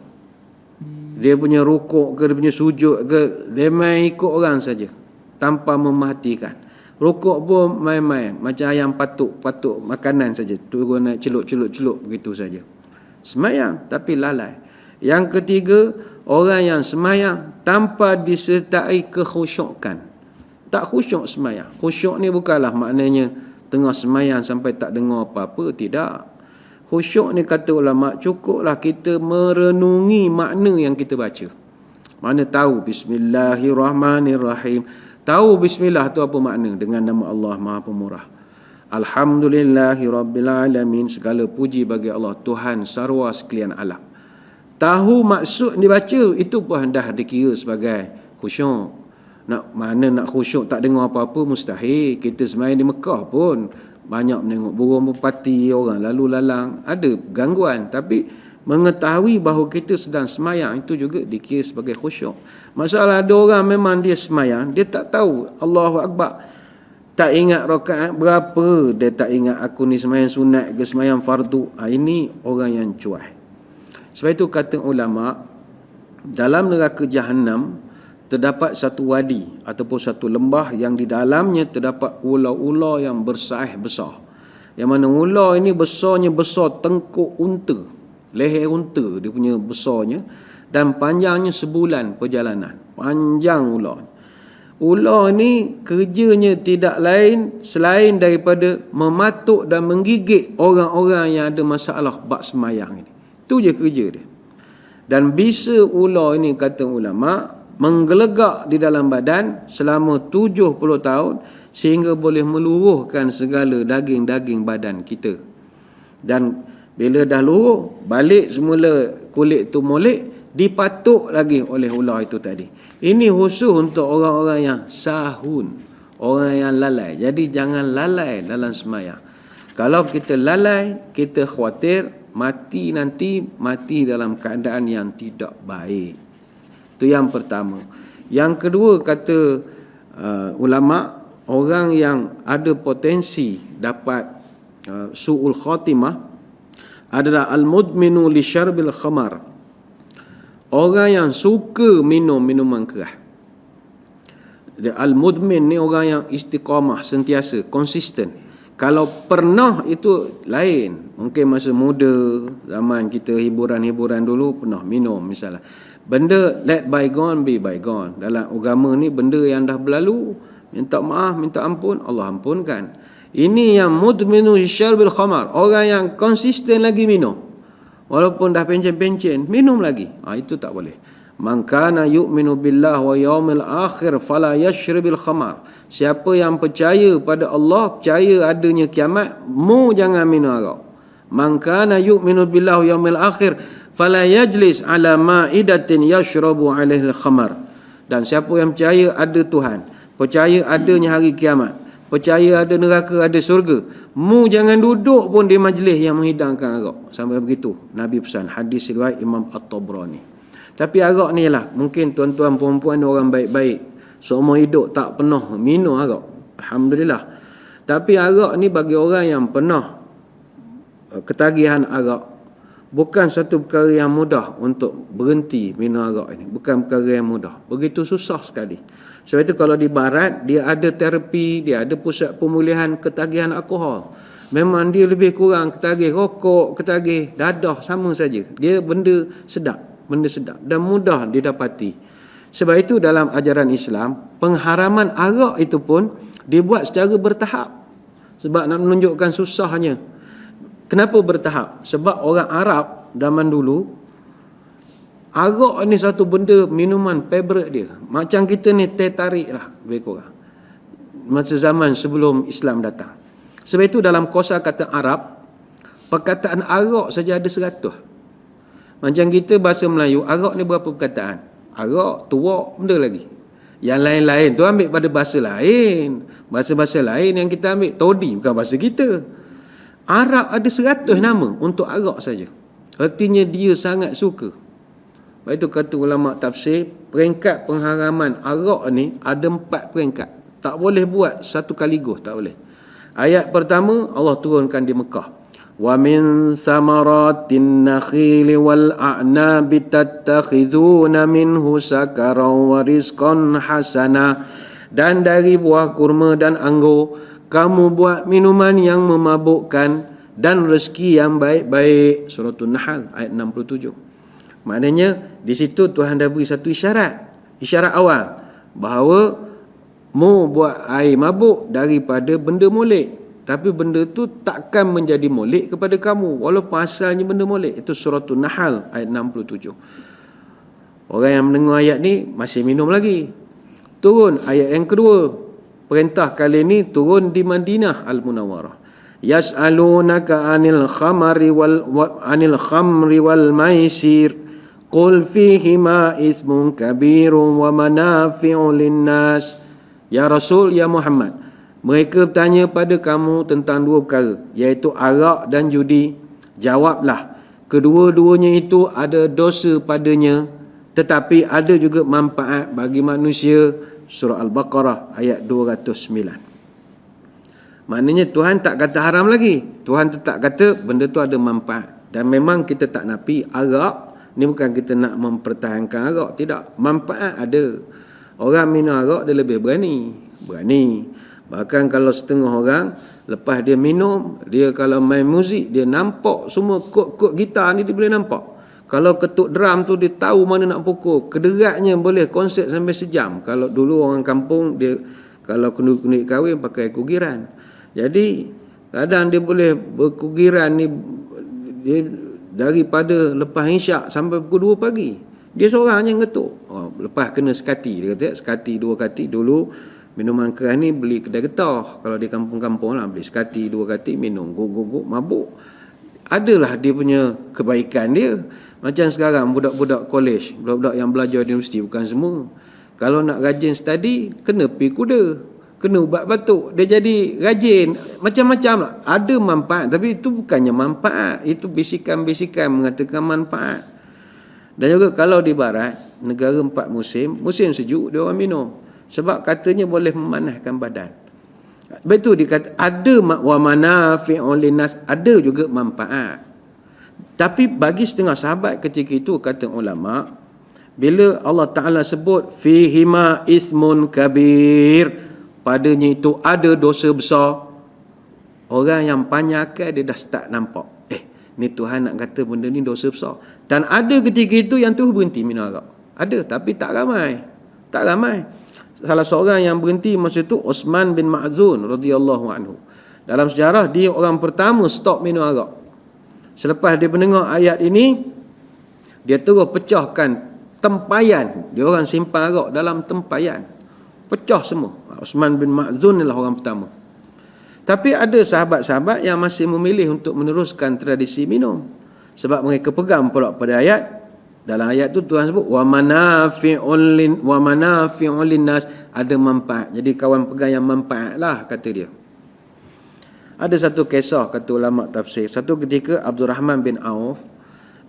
Dia punya rukuk ke, dia punya sujud ke, dia main ikut orang saja tanpa memerhatikan. Rukuk pun main-main, macam ayam patuk makanan saja, turun naik celup begitu saja. Semayang tapi lalai. Yang ketiga, orang yang semayang tanpa disertai kekhusyukan. Tak khusyuk semayang. Khusyuk ni bukanlah maknanya tengah semayang sampai tak dengar apa-apa. Tidak. Khusyuk ni kata ulama, cukuplah kita merenungi makna yang kita baca. Mana tahu Bismillahirrahmanirrahim. Tahu Bismillah tu apa makna, dengan nama Allah Maha Pemurah. Alhamdulillahirrabbilalamin. Segala puji bagi Allah, Tuhan sarwa sekalian alam. Tahu maksud dibaca, itu pun dah dikira sebagai khusyuk. Nak khusyuk tak dengar apa-apa, mustahil. Kita semayang di Mekah pun banyak menengok burung merpati, orang lalu lalang, ada gangguan. Tapi mengetahui bahawa kita sedang semayang, itu juga dikira sebagai khusyuk. Masalah ada orang memang dia semayang, dia tak tahu Allahu Akbar, tak ingat rakaat berapa, dia tak ingat aku ni semayang sunat ke semayang fardu. Ini orang yang cuai. Sebab itu kata ulama, dalam neraka Jahannam terdapat satu wadi ataupun satu lembah yang di dalamnya terdapat ular-ular yang bersaiz besar. Yang mana ular ini besarnya besar tengkuk unta, leher unta dia punya besarnya, dan panjangnya sebulan perjalanan. Panjang ular. Ular ni kerjanya tidak lain selain daripada mematuk dan menggigit orang-orang yang ada masalah bab semayang ini. Itu je kerja dia. Dan bisa ular ini, kata ulama, menggelegak di dalam badan selama 70 tahun sehingga boleh meluruhkan segala daging-daging badan kita. Dan bila dah luruh, balik semula kulit tu molek, dipatuk lagi oleh ular itu tadi. Ini khusus untuk orang-orang yang sahun, orang yang lalai. Jadi jangan lalai dalam semayang. Kalau kita lalai, kita khawatir mati nanti, mati dalam keadaan yang tidak baik. Itu yang pertama. Yang kedua kata ulama, orang yang ada potensi dapat su'ul khatimah adalah al-mudminu li syarbil khamar. Orang yang suka minum minuman keras. Al-mudmin ni orang yang istiqamah, sentiasa, konsisten. Kalau pernah itu lain. Mungkin masa muda, zaman kita hiburan-hiburan dulu pernah minum misalnya. Benda let bygone be bygone. Dalam agama ni benda yang dah berlalu, minta maaf, minta ampun, Allah ampunkan. Ini yang mudminu syarbil khamar. Orang yang konsisten lagi minum. Walaupun dah pencen-pencen, minum lagi. Itu tak boleh. Man kana yu'minu billah wa yaumil akhir fala yashribil khamar. Siapa yang percaya pada Allah, percaya adanya kiamat, jangan minum arak. Man kana yu'minu billah wa yaumil akhir fala yajlis ala ma'idatin yashrabu alaihi al-khamar. Dan siapa yang percaya ada Tuhan, percaya adanya hari kiamat, percaya ada neraka, ada syurga, jangan duduk pun di majlis yang menghidangkan arak. Sampai begitu Nabi pesan, hadis riwayat Imam At-Tabrani. Tapi arak ni lah, mungkin tuan-tuan perempuan orang baik-baik, seumur hidup tak pernah minum arak. Alhamdulillah. Tapi arak ni bagi orang yang pernah ketagihan arak, bukan satu perkara yang mudah untuk berhenti minum arak ini. Bukan perkara yang mudah. Begitu susah sekali. Sebab itu kalau di barat, dia ada terapi, dia ada pusat pemulihan ketagihan alkohol. Memang dia lebih kurang ketagih rokok, ketagih dadah, sama saja. Dia benda sedap dan mudah didapati. Sebab itu dalam ajaran Islam, pengharaman arak itu pun dibuat secara bertahap. Sebab nak menunjukkan susahnya. Kenapa bertahap? Sebab orang Arab zaman dulu, arak ni satu benda minuman favourite dia. Macam kita ni teh tarik lah lebih kurang. Masa zaman sebelum Islam datang. Sebab itu dalam kosakata Arab, perkataan arak saja ada 100. Macam kita bahasa Melayu, arak ni berapa perkataan? Arak, tuak, benda lagi. Yang lain-lain tu ambil pada bahasa lain. Bahasa-bahasa lain yang kita ambil, todi bukan bahasa kita. Arab ada 100 nama untuk arak saja. Artinya dia sangat suka. Sebab itu kata ulama tafsir, peringkat pengharaman arak ni ada 4 peringkat. Tak boleh buat satu kaligus, tak boleh. Ayat pertama Allah turunkan di Mekah. Wa min samaratin nakhili wal a'nabi tattakhizuna minhu sakaran wa rizqan hasana. Dan dari buah kurma dan anggur kamu buat minuman yang memabukkan dan rezeki yang baik-baik. Surah An-Nahl ayat 67. Maknanya di situ Tuhan dah beri satu isyarat awal bahawa buat air mabuk daripada benda molek. Tapi benda tu takkan menjadi molek kepada kamu walaupun asalnya benda molek. Itu surah An-Nahl ayat 67. Orang yang mendengar ayat ni masih minum lagi. Turun ayat yang kedua. Perintah kali ini turun di Madinah Al-Munawwarah. Yas'alunaka 'anil khamri wal maisir qul fihima ithmun kabirun wa manafi'u lin-nas. Ya Rasul, ya Muhammad, mereka bertanya pada kamu tentang 2 perkara, iaitu arak dan judi. Jawablah, kedua-duanya itu ada dosa padanya, tetapi ada juga manfaat bagi manusia. Surah Al-Baqarah ayat 209. Maknanya Tuhan tak kata haram lagi. Tuhan tetap kata benda tu ada manfaat. Dan memang kita tak nafi arak ni, bukan kita nak mempertahankan arak, tidak. Manfaat ada. Orang minum arak dia lebih berani. Bahkan kalau setengah orang lepas dia minum, dia kalau main muzik, dia nampak semua kod-kod gitar ni dia boleh nampak. Kalau ketuk drum tu dia tahu mana nak pukul. Kederatnya boleh konsert sampai sejam. Kalau dulu orang kampung dia kalau kunik-kunik kahwin pakai kugiran. Jadi kadang dia boleh berkugiran ni dia daripada lepas isyak sampai pukul 2 pagi. Dia seorang je ngetuk. Lepas kena sekati. Dia kata sekati 2 kati. Dulu minuman keras ni beli kedai getah. Kalau di kampung-kampung lah beli sekati 2 kati minum. Guguk-guguk mabuk. Adalah dia punya kebaikan dia. Macam sekarang budak-budak college, budak-budak yang belajar di universiti, bukan semua. Kalau nak rajin study, kena pergi kuda, kena ubat batuk. Dia jadi rajin. Macam-macam lah. Ada manfaat, tapi itu bukannya manfaat. Itu bisikan-bisikan mengatakan manfaat. Dan juga kalau di barat, negara 4 musim, musim sejuk dia orang minum. Sebab katanya boleh memanaskan badan. Betul dikata ada wa manafi'un linnas, ada juga manfaat. Tapi bagi setengah sahabat ketika itu kata ulama, bila Allah Ta'ala sebut fihima ismun kabir, padanya itu ada dosa besar, orang yang panyakan dia dah start nampak, ni Tuhan nak kata benda ni dosa besar. Dan ada ketika itu yang tu berhenti minum arak. Ada, tapi tak ramai. Tak ramai. Salah seorang yang berhenti masa itu Osman bin Ma'zun radhiyallahu anhu. Dalam sejarah dia orang pertama stop minum arak. Selepas dia mendengar ayat ini, dia terus pecahkan tempayan. Dia orang simpan arak dalam tempayan. Pecah semua. Osman bin Ma'zun adalah orang pertama. Tapi ada sahabat-sahabat yang masih memilih untuk meneruskan tradisi minum. Sebab mereka pegang pula pada ayat. Dalam ayat tu Tuhan sebut wa manafi'un linnas, ada manfaat. Jadi kawan pegang yang manfaat lah, kata dia. Ada satu kisah kata ulama tafsir. Satu ketika Abdul Rahman bin Auf,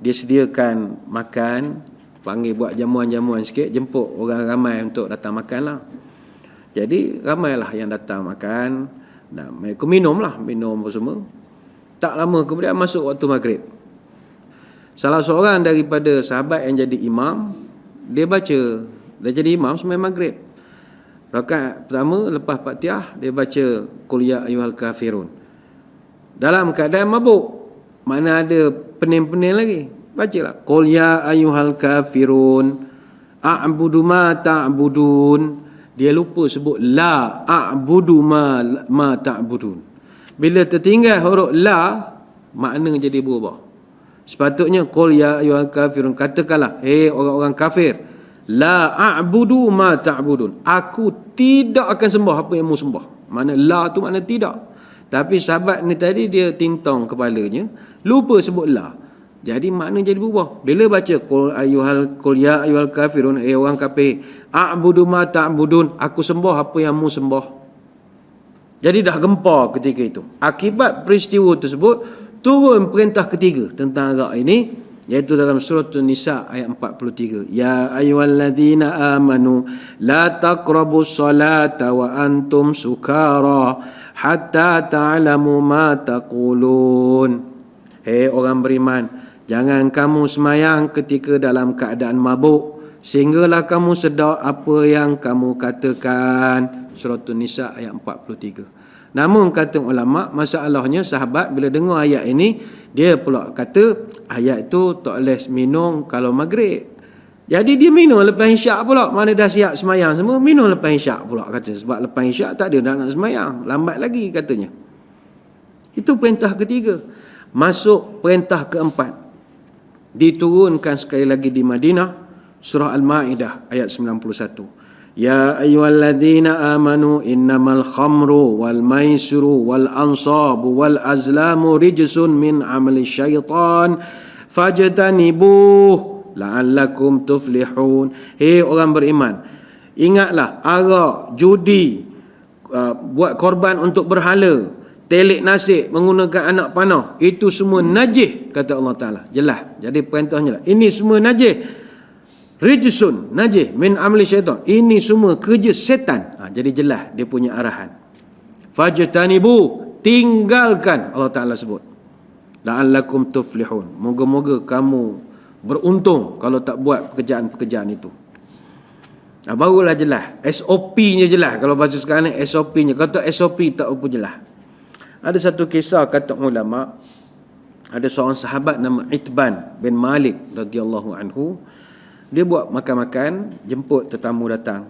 dia sediakan makan, panggil buat jamuan-jamuan sikit, jemput orang ramai untuk datang makan lah. Jadi ramailah yang datang makan. Dan mereka minum apa semua. Tak lama kemudian masuk waktu maghrib. Salah seorang daripada sahabat yang jadi imam, dia jadi imam sembahyang maghrib. Rakaat pertama lepas Fatihah, dia baca Qul ya ayyuhal kafirun. Dalam keadaan mabuk. Mana ada pening-pening lagi. Bacalah Qul ya ayyuhal kafirun a'budu ma ta'budun. Dia lupa sebut la a'budu ma ta'budun. Bila tertinggal huruf la, makna jadi berubah. Sepatutnya qul ya ayyuhal kafirun, katakanlah orang-orang kafir, la a'budu ma ta'budun, aku tidak akan sembah apa yang mu sembah. Mana la tu makna tidak. Tapi sahabat ni tadi dia tintong kepalanya, lupa sebut la. Jadi makna jadi berubah. Bila baca qul ya ayyuhal kafirun, orang kafir, a'budu ma ta'budun, aku sembah apa yang mu sembah. Jadi dah gempar ketika itu. Akibat peristiwa tersebut turun perintah ketiga tentang arak ini, iaitu dalam surah An-Nisa ayat 43. Ya ayyuhalladzina amanu la taqrabus salata wa antum sukara hatta ta'lamu ma taqulun. Orang beriman, jangan kamu semayang ketika dalam keadaan mabuk, sehinggalah kamu sedar apa yang kamu katakan. Surah An-Nisa ayat 43. Namun kata ulama, masalahnya sahabat bila dengar ayat ini, dia pula kata ayat itu tak boleh minum kalau maghrib. Jadi dia minum lepas isyak pula. Mana dah siap semayang semua, minum lepas isyak pula kata. Sebab lepas isyak tak ada nak semayang, lambat lagi katanya. Itu perintah ketiga. Masuk perintah keempat, diturunkan sekali lagi di Madinah, surah Al-Ma'idah ayat 91. Ya ayyuhalladzina amanu innamal khamru wal maisiru wal ansabu wal azlamu rijsun min amali syaitan fajtanibuh la'allakum tuflihun. Orang beriman, ingatlah arak, judi, buat korban untuk berhala, telik nasib, menggunakan anak panah, itu semua najis, kata Allah Ta'ala. Jelas. Jadi perintahnya lah, ini semua najis. Rijsun, najis, min amali syaitan, ini semua kerja setan. Jadi jelas dia punya arahan. Fajtanibu, tinggalkan, Allah Ta'ala sebut. La'allakum tuflihun, moga-moga kamu beruntung kalau tak buat pekerjaan-pekerjaan itu. Barulah jelas. SOP-nya jelas. Kalau bahasa sekarang ni SOP-nya. Kalau tak SOP tak apa jelas. Ada satu kisah kata ulama, ada seorang sahabat nama Itban bin Malik radhiyallahu anhu. Dia buat makan-makan, jemput tetamu datang.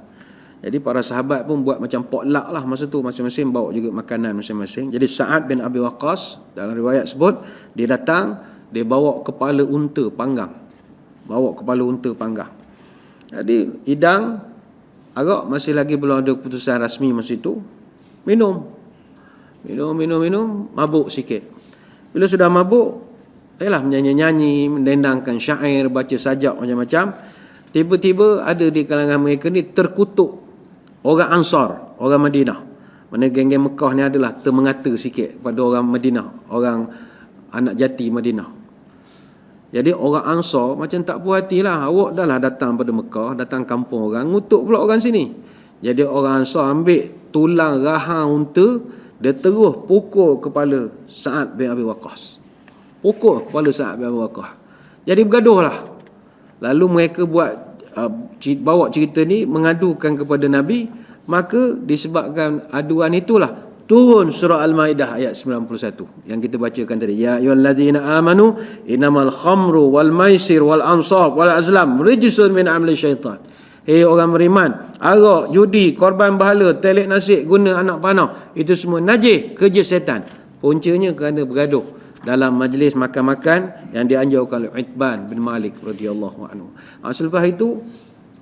Jadi para sahabat pun buat macam potluck lah masa tu, masing-masing bawa juga makanan masing-masing. Jadi Sa'ad bin Abi Waqqas dalam riwayat sebut, dia datang, dia bawa kepala unta panggang. Jadi hidang arak masih lagi belum ada keputusan rasmi masa itu. Minum, mabuk sikit. Bila sudah mabuk, menyanyi-nyanyi, mendendangkan syair, baca sajak macam-macam. Tiba-tiba ada di kalangan mereka ni terkutuk orang Ansar, orang Madinah. Mana geng-geng Mekah ni adalah termengata sikit pada orang Madinah, orang anak jati Madinah. Jadi orang Ansar macam tak puas hatilah. Awak dah lah datang pada Mekah, datang kampung orang, ngutuk pula orang sini. Jadi orang Ansar ambil tulang rahang unta, dia terus pukul kepala Sa'ad bin Abi Waqqas. Pukul kepala Sa'ad bin Abi Waqqas. Jadi bergaduh lah. Lalu mereka bawa cerita ni mengadukan kepada Nabi. Maka disebabkan aduan itulah turun surah Al-Maidah ayat 91 yang kita bacakan tadi. Ya ayyuhallazina amanu innamal khamru wal maisir wal ansab wal azlam rijsun min amali syaitan. Hei orang beriman, arak, judi, korban berhala, telik nasib, guna anak panah, itu semua najis, kerja setan. Puncanya kerana bergaduh dalam majlis makan-makan yang dianjurkan oleh Itban bin Malik radhiyallahu anhu. Selepas itu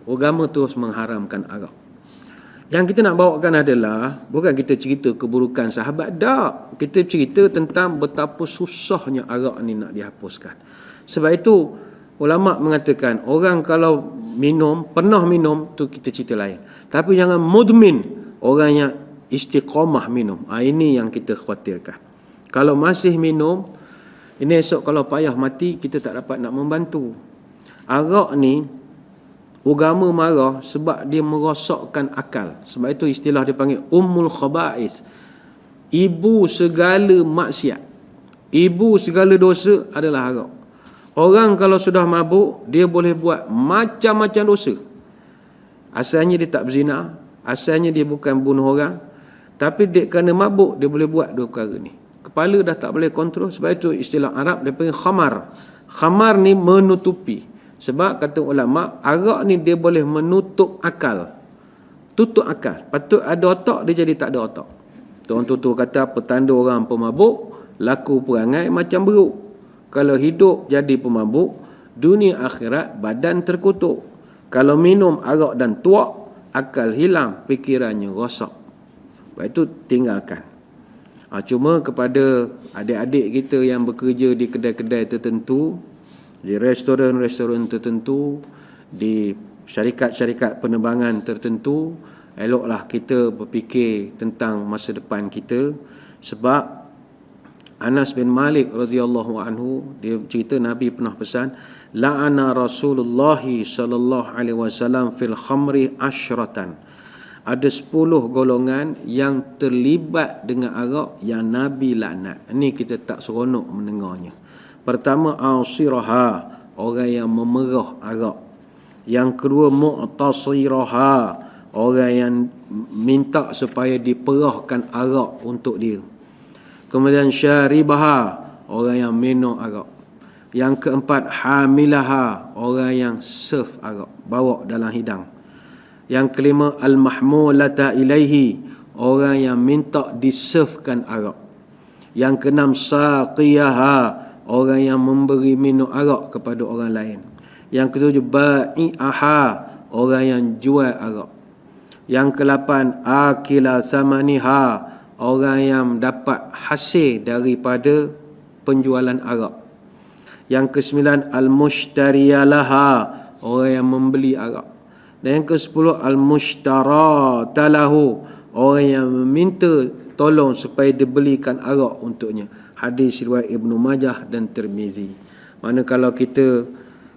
agama terus mengharamkan arak. Yang kita nak bawakan adalah bukan kita cerita keburukan sahabat, tak. Kita cerita tentang betapa susahnya arak ni nak dihapuskan. Sebab itu ulama mengatakan orang kalau pernah minum tu kita cerita lain. Tapi jangan mudmin, orang yang istiqamah minum. Ini yang kita khawatirkan. Kalau masih minum, ini esok kalau payah mati kita tak dapat nak membantu. Arak ni agama marah sebab dia merosakkan akal. Sebab itu istilah dia panggil ummul khaba'is. Ibu segala maksiat, ibu segala dosa adalah arak. Orang kalau sudah mabuk, dia boleh buat macam-macam dosa. Asalnya dia tak berzina, asalnya dia bukan bunuh orang, tapi dia kerana mabuk dia boleh buat dua perkara ni. Kepala dah tak boleh kontrol. Sebab itu istilah Arab dia panggil khamar. Khamar ni menutupi. Sebab kata ulama, arak ni dia boleh menutup akal. Tutup akal. Patut ada otak, dia jadi tak ada otak. Orang tutur kata apa tanda orang pemabuk, laku perangai macam beruk. Kalau hidup jadi pemabuk, dunia akhirat badan terkutuk. Kalau minum arak dan tuak, akal hilang, fikirannya rosak. Sebab itu tinggalkan. Cuma kepada adik-adik kita yang bekerja di kedai-kedai tertentu, di restoran-restoran tertentu, di syarikat-syarikat penerbangan tertentu, eloklah kita berfikir tentang masa depan kita. Sebab Anas bin Malik radhiyallahu anhu, dia cerita Nabi pernah pesan, la'ana Rasulullah sallallahu alaihi wasallam fil khamri asyratan. Ada 10 golongan yang terlibat dengan arak yang Nabi laknat. Ini kita tak seronok mendengarnya. Pertama, asiraha, orang yang memerah arak. Yang kedua, mu'tasiraha, orang yang minta supaya diperahkan arak untuk dia. Kemudian syaribaha, orang yang minum arak. Yang keempat, hamilaha, orang yang serve arak, bawa dalam hidang. Yang kelima, al-mahmulata ilaihi, orang yang minta diservekan arak. Yang keenam, saqiyaha, orang yang memberi minum arak kepada orang lain. Yang ketujuh, ba'i'aha, orang yang jual arak. Yang ke-8, akila samaniha, orang yang dapat hasil daripada penjualan arak. Yang ke-9, al-mushtariyalaha, orang yang membeli arak. Dan yang ke-10, al-mushtaratalahu, orang yang meminta tolong supaya dibelikan arak untuknya. Hadis riwayat Ibnu Majah dan Tirmizi. Mana kalau kita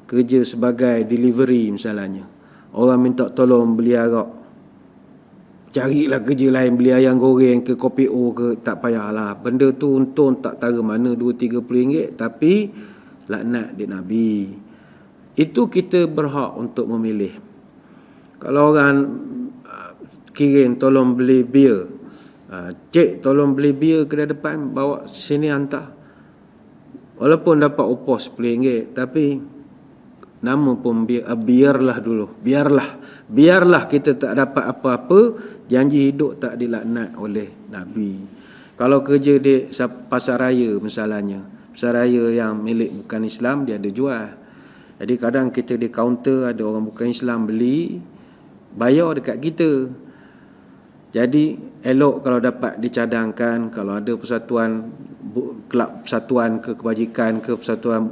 kerja sebagai delivery misalnya, orang minta tolong beli arak, carilah kerja lain, beli ayam goreng ke kopi O ke, tak payahlah. Benda tu untung tak tahu mana 2-30 ringgit, tapi laknat di Nabi. Itu kita berhak untuk memilih. Kalau orang kirim tolong beli bir, cik tolong beli bir kedai depan, bawa sini hantar. Walaupun dapat upah RM10, tapi nama pun biarlah dulu. Biarlah kita tak dapat apa-apa, janji hidup tak dilaknat oleh Nabi. Kalau kerja di pasar raya misalnya, pasar raya yang milik bukan Islam, dia ada jual. Jadi kadang kita di kaunter ada orang bukan Islam beli, bayar dekat kita. Jadi elok kalau dapat dicadangkan, kalau ada persatuan, kelab persatuan ke kebajikan ke persatuan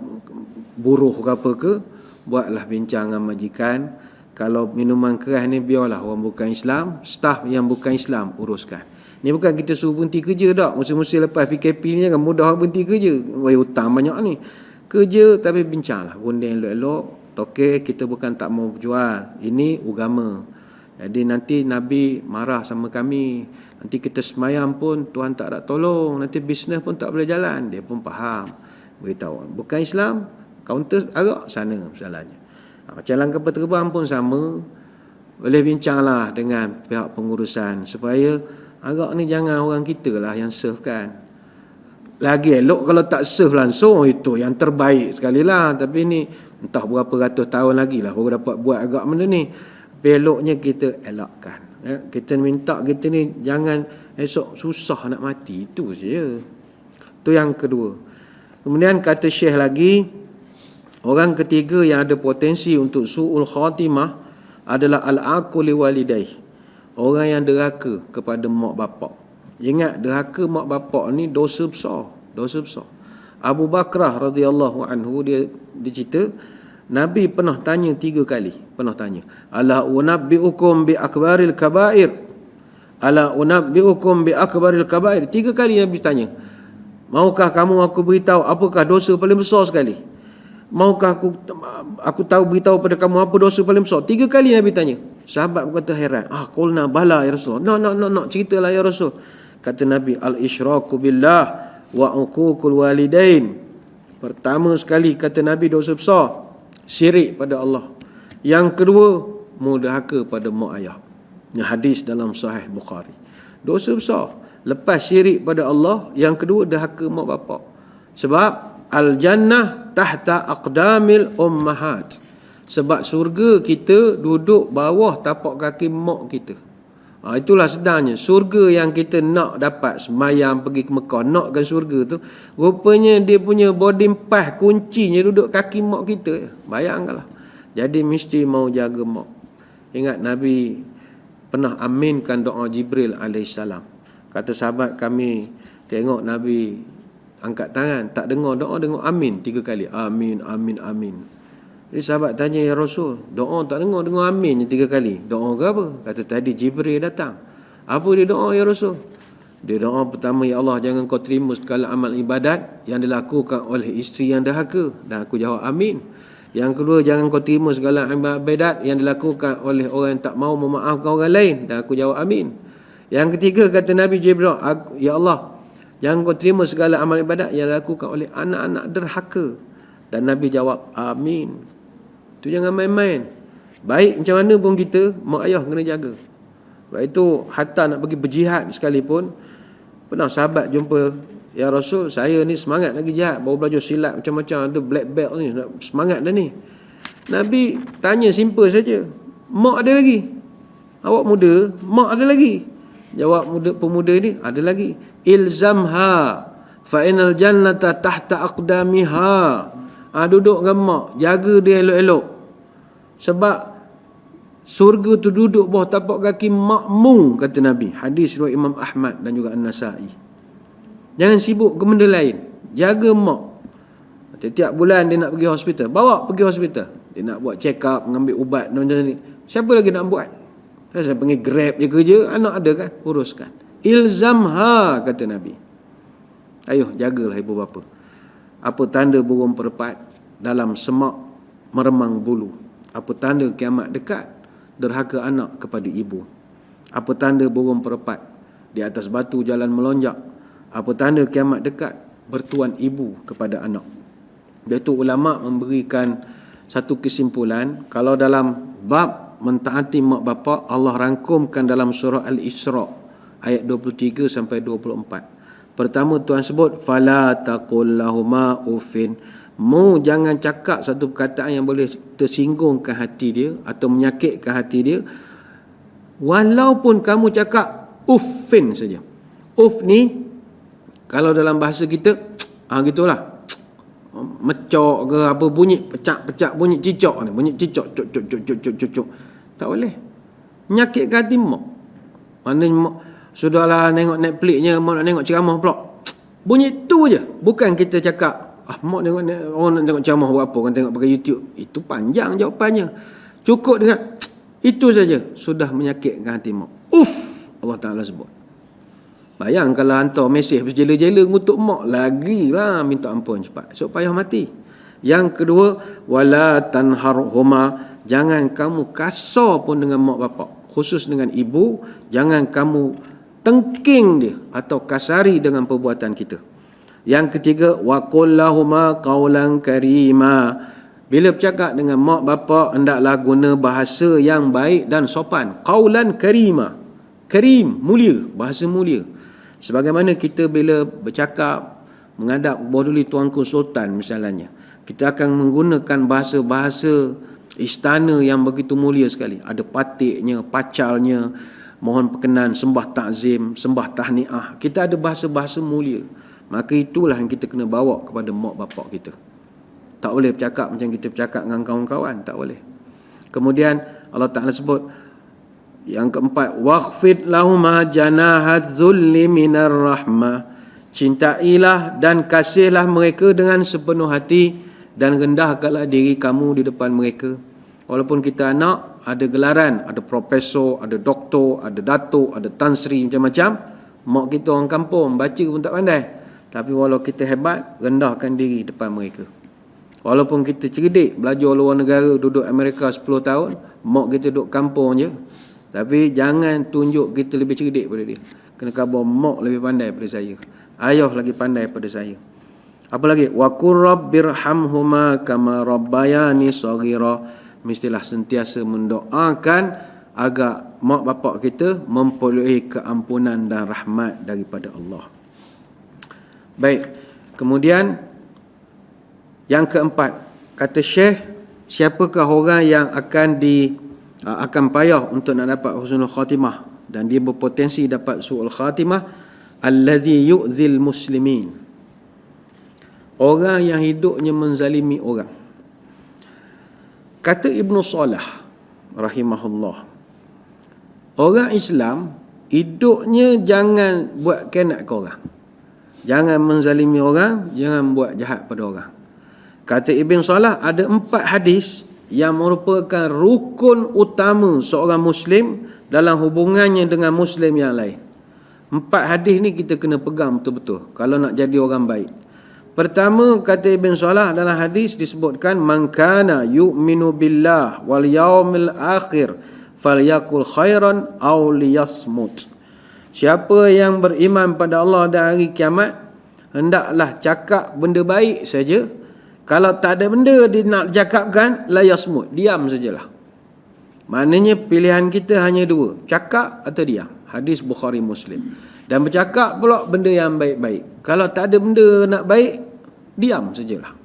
buruh ke apa ke, buatlah bincang dengan majikan. Kalau minuman keras ni biarlah orang bukan Islam, staf yang bukan Islam uruskan. Ni bukan kita suruh berhenti kerja tak. Musim-musim lepas PKP ni jangan mudah berhenti kerja. Wah, hutang banyak ni. Kerja tapi bincanglah, gunding elok-elok. Okey, kita bukan tak mau jual. Ini agama. Jadi nanti Nabi marah sama kami. Nanti kita semayang pun Tuhan tak nak tolong. Nanti bisnes pun tak boleh jalan. Dia pun faham. Beritahu. Bukan Islam, counter agak sana masalahnya. Macam langkah peterbang pun sama. Boleh bincanglah dengan pihak pengurusan. Supaya agak ni jangan orang kita lah yang serve kan. Lagi elok kalau tak serve langsung. Itu yang terbaik sekali lah. Tapi ni entah berapa ratus tahun lagi lah baru dapat buat agak benda ni. Eloknya kita elakkan. Kita minta kita ni jangan esok susah nak mati. Itu saja. Itu yang kedua. Kemudian kata Syekh lagi, orang ketiga yang ada potensi untuk su'ul khatimah adalah al-aqul li walidayh. Orang yang derhaka kepada mak bapak. Ingat, derhaka mak bapak ni dosa besar. Dosa besar. Abu Bakrah radhiyallahu anhu dia cerita, Nabi pernah tanya 3 kali. Pernah tanya. Ala unabbi'ukum bi akbaril kabair. Ala unabbi'ukum bi akbaril kabair. 3 kali Nabi tanya. Maukah kamu aku beritahu apakah dosa paling besar sekali? Maukah aku tahu beritahu pada kamu apa dosa paling besar? 3 kali Nabi tanya. Sahabat berkata heran. Qulna bala ya Rasul. No, ceritalah ya Rasul. Kata Nabi, al-isyraku billah wa uququl walidain. Pertama sekali kata Nabi dosa besar, syirik pada Allah. Yang kedua, mudahaka pada mak ayah. Ini hadis dalam Sahih Bukhari. Dosa besar. Lepas syirik pada Allah, yang kedua dahaka mak bapak. Sebab al-jannah tahta aqdamil ummahat. Sebab surga kita duduk bawah tapak kaki mak kita. Itulah sebenarnya surga yang kita nak dapat, semayang pergi ke Mekah, nakkan surga tu, rupanya dia punya boarding pass kuncinya duduk kaki mak kita. Bayangkanlah. Jadi mesti mau jaga mak. Ingat Nabi pernah aminkan doa Jibril alaihissalam. Kata sahabat kami, tengok Nabi angkat tangan, tak dengar doa, dengar amin 3 kali. Amin, amin, amin. Jadi sahabat tanya, ya Rasul, doa tak dengar amin 3 kali. Doa ke apa? Kata tadi Jibril datang. Apa dia doa ya Rasul? Dia doa pertama, ya Allah jangan kau terima segala amal ibadat yang dilakukan oleh isteri yang dahaka. Dan aku jawab amin. Yang kedua, jangan kau terima segala amal ibadat yang dilakukan oleh orang yang tak mau memaafkan orang lain. Dan aku jawab amin. Yang ketiga kata Nabi Jibril, ya Allah jangan kau terima segala amal ibadat yang dilakukan oleh anak-anak derhaka. Dan Nabi jawab amin. Tu jangan main-main. Baik macam mana pun kita, mak ayah kena jaga. Sebab itu hatta nak pergi berjihad sekalipun, pernah sahabat jumpa, ya Rasul, saya ni semangat lagi jihad, baru belajar silat macam-macam, ada black belt ni, semangat dah ni. Nabi tanya simple saja, mak ada lagi? Awak muda, mak ada lagi? Jawab pemuda ni, ada lagi. Ilzamha fa inal jannata tahta aqdamiha. Duduk dengan mak, jaga dia elok-elok. Sebab surga tu duduk bawah tapak kaki makmu, kata Nabi. Hadis riwayat Imam Ahmad dan juga An-Nasa'i. Jangan sibuk ke benda lain. Jaga mak. Setiap bulan dia nak pergi hospital, bawa pergi hospital. Dia nak buat check up, mengambil ubat dan macam ni. Siapa lagi nak buat? Saya panggil Grab je kerja, anak ada kan, uruskan. Ilzamha, kata Nabi. Ayuh, jagalah ibu bapa. Apa tanda burung perempat dalam semak meremang bulu? Apa tanda kiamat dekat? Derhaka anak kepada ibu. Apa tanda burung perempat di atas batu jalan melonjak? Apa tanda kiamat dekat? Bertuan ibu kepada anak. Itu ulama memberikan satu kesimpulan, kalau dalam bab mentaati mak bapak, Allah rangkumkan dalam surah Al-Isra ayat 23 sampai 24. Pertama Tuhan sebut fala taqul lahuma uffin. Jangan cakap satu perkataan yang boleh tersinggungkan hati dia atau menyakitkan hati dia. Walaupun kamu cakap uffin saja. Uff ni kalau dalam bahasa kita gitulah. Mecok ke apa, bunyi pecak-pecak, bunyi cicak ni, bunyi cicak cuk. Tak boleh. Menyakitkan hati mak. Maknanya mak, sudahlah tengok Netflixnya, mak nak tengok ceramah pula. Bunyi tu je. Bukan kita cakap, mak tengok orang nak tengok ceramah buat apa, kan tengok pakai YouTube. Itu panjang jawapannya. Cukup dengan itu saja sudah menyakitkan hati mak. Allah Ta'ala sebut. Bayang kalau hantar mesej berjela-jela ngutuk mak, lagilah minta ampun cepat. So payah mati. Yang kedua, wala tanharhuma, jangan kamu kasar pun dengan mak bapak, khusus dengan ibu, jangan kamu tengking dia atau kasari dengan perbuatan kita. Yang ketiga, wa qul lahuma qawlan karima, bila bercakap dengan mak bapak hendaklah guna bahasa yang baik dan sopan. Qawlan karima, karim, mulia, bahasa mulia. Sebagaimana kita bila bercakap menghadap Borduli Tuanku Sultan misalnya, kita akan menggunakan bahasa-bahasa istana yang begitu mulia sekali. Ada patiknya, pacalnya, mohon perkenan, sembah takzim, sembah tahniah. Kita ada bahasa-bahasa mulia. Maka itulah yang kita kena bawa kepada mak bapak kita. Tak boleh bercakap macam kita bercakap dengan kawan-kawan, tak boleh. Kemudian Allah Ta'ala sebut yang keempat, wakhfid lahuma janahat zulli minar rahmah, cintailah dan kasihlah mereka dengan sepenuh hati dan rendahkanlah diri kamu di depan mereka. Walaupun kita anak, ada gelaran, ada profesor, ada doktor, ada datuk, ada tan sri, macam-macam. Mak kita orang kampung, baca pun tak pandai. Tapi walau kita hebat, rendahkan diri depan mereka. Walaupun kita cerdik, belajar luar negara, duduk Amerika 10 tahun, mak kita duduk kampung je. Tapi jangan tunjuk kita lebih cerdik pada dia. Kena khabar mak lebih pandai pada saya, ayah lagi pandai pada saya. Apa lagi? Wa qur rabbirhamhuma kama rabbayani shaghira, mestilah sentiasa mendoakan agar mak bapak kita memperolehi keampunan dan rahmat daripada Allah. Baik, kemudian yang keempat, kata Syekh, siapakah orang yang akan payah untuk nak dapat husnul khatimah dan dia berpotensi dapat su'ul khatimah? Allazi yu'zil muslimin, orang yang hidupnya menzalimi orang. Kata Ibn Salah rahimahullah, orang Islam hidupnya jangan buat kenat ke orang, jangan menzalimi orang, jangan buat jahat pada orang. Kata Ibn Salah, ada 4 hadis yang merupakan rukun utama seorang Muslim dalam hubungannya dengan Muslim yang lain. 4 hadis ni kita kena pegang betul-betul kalau nak jadi orang baik. Pertama, kata Ibn Salah, dalam hadis disebutkan, man kana yu'minu billah wal yaumil akhir falyakul khairan aw liyasmut. Siapa yang beriman pada Allah dan hari kiamat, hendaklah cakap benda baik saja. Kalau tak ada benda dia nak cakapkan, la yasmut, diam sajalah. Maknanya pilihan kita hanya 2, cakap atau diam. Hadis Bukhari Muslim. Dan bercakap pula benda yang baik-baik. Kalau tak ada benda nak baik, diam sajalah.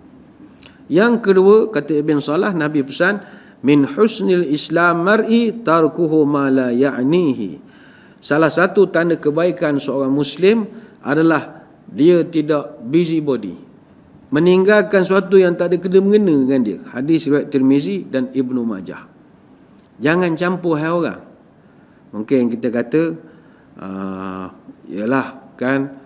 Yang kedua, kata Ibn Salah, Nabi pesan, min husnil islam mar'i tarkuhu ma la ya'nihi. Salah satu tanda kebaikan seorang Muslim adalah dia tidak busybody, meninggalkan sesuatu yang tak ada kena-mengena dengan dia. Hadis riwayat Tirmizi dan Ibnu Majah. Jangan campur hal orang. Mungkin kita kata, yalah kan,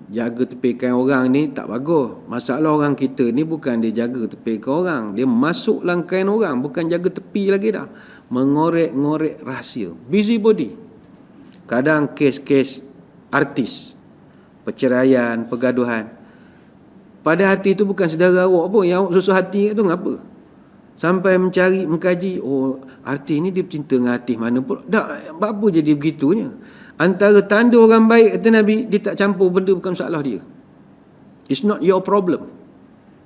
jaga tepikan orang ni tak bagus. Masalah orang kita ni bukan dia jaga tepikan orang, dia masuk langkaian orang, bukan jaga tepi lagi dah. Mengorek-ngorek rahsia, busybody. Kadang kes-kes artis, perceraian, pergaduhan, pada hati tu bukan saudara awak pun, yang awak susah hati tu ngapa? Sampai mencari, mengkaji, oh artis ni dia bercinta dengan artis mana pun. Tak, apa jadi begitunya? Antara tanda orang baik, kata Nabi, dia tak campur benda bukan masalah dia. It's not your problem.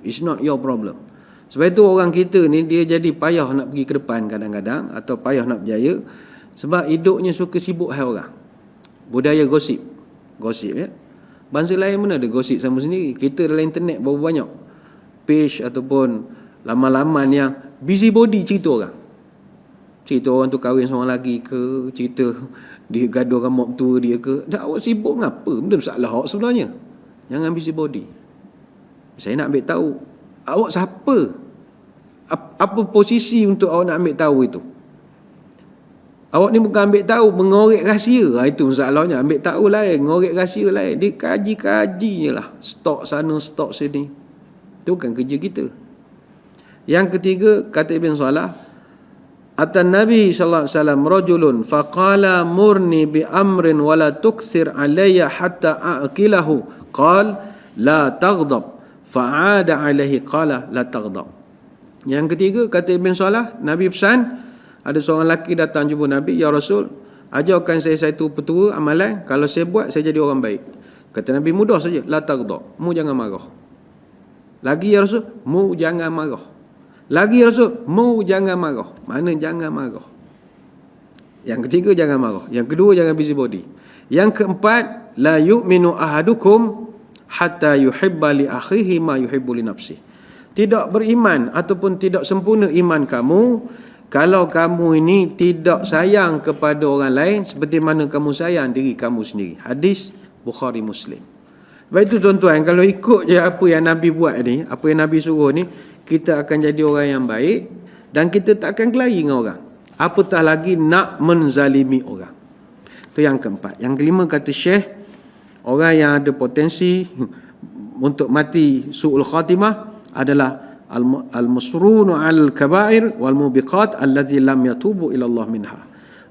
It's not your problem. Sebab itu orang kita ni, dia jadi payah nak pergi ke depan kadang-kadang, atau payah nak berjaya, sebab hidupnya suka sibuk hal orang. Budaya gosip. Gosip, ya. Bangsa lain mana ada gosip sama sendiri. Kita dalam internet berapa banyak page ataupun laman-laman yang busybody cerita orang. Cerita orang tu kahwin seorang lagi ke, cerita dia gaduh dengan mak tua dia ke. Dah, awak sibuk ngapa? Benda masalah awak sebenarnya. Jangan busybody. Saya nak ambil tahu awak siapa, apa posisi untuk awak nak ambil tahu itu. Awak ni bukan ambil tahu, mengorek rahsia. Itu masalahnya. Ambil tahu lain, ngorek rahsia lain. Dia kaji-kaji je lah. Stok sana, stok sini. Itu bukan kerja kita. Yang ketiga, kata Ibn Salah, Atan Nabi sallallahu alaihi wasallam rajulun faqala murni bi amrin wala tukthir alayya hatta aqilahu qal la taghdab fa'ada alaihi qala la taghdab. Yang ketiga, kata Ibn Salah, Nabi pesan, ada seorang lelaki datang jumpa Nabi, ya Rasul, ajarkan saya satu petua amalan, kalau saya buat saya jadi orang baik. Kata Nabi, mudah saja, la taghdab, mu jangan marah. Lagi ya Rasul, mu jangan marah. Lagi ya Rasul, mu jangan marah. Mana jangan marah? Yang ketiga, jangan marah. Yang kedua, jangan busybody. Yang keempat, la yu'minu ahadukum hatta yuhibba li akhihi ma yuhibbu li nafsihi. Tidak beriman ataupun tidak sempurna iman kamu kalau kamu ini tidak sayang kepada orang lain seperti mana kamu sayang diri kamu sendiri. Hadis Bukhari Muslim. Baik itu tuan-tuan, kalau ikut je apa yang Nabi buat ni, apa yang Nabi suruh ni, kita akan jadi orang yang baik dan kita tak akan kelahi dengan orang. Apatah lagi nak menzalimi orang. Itu yang keempat. Yang kelima, kata Syekh, orang yang ada potensi untuk mati su'ul khatimah adalah al-musrunu al-kabair wal mubiqat allati lam yatubu ila Allah minha.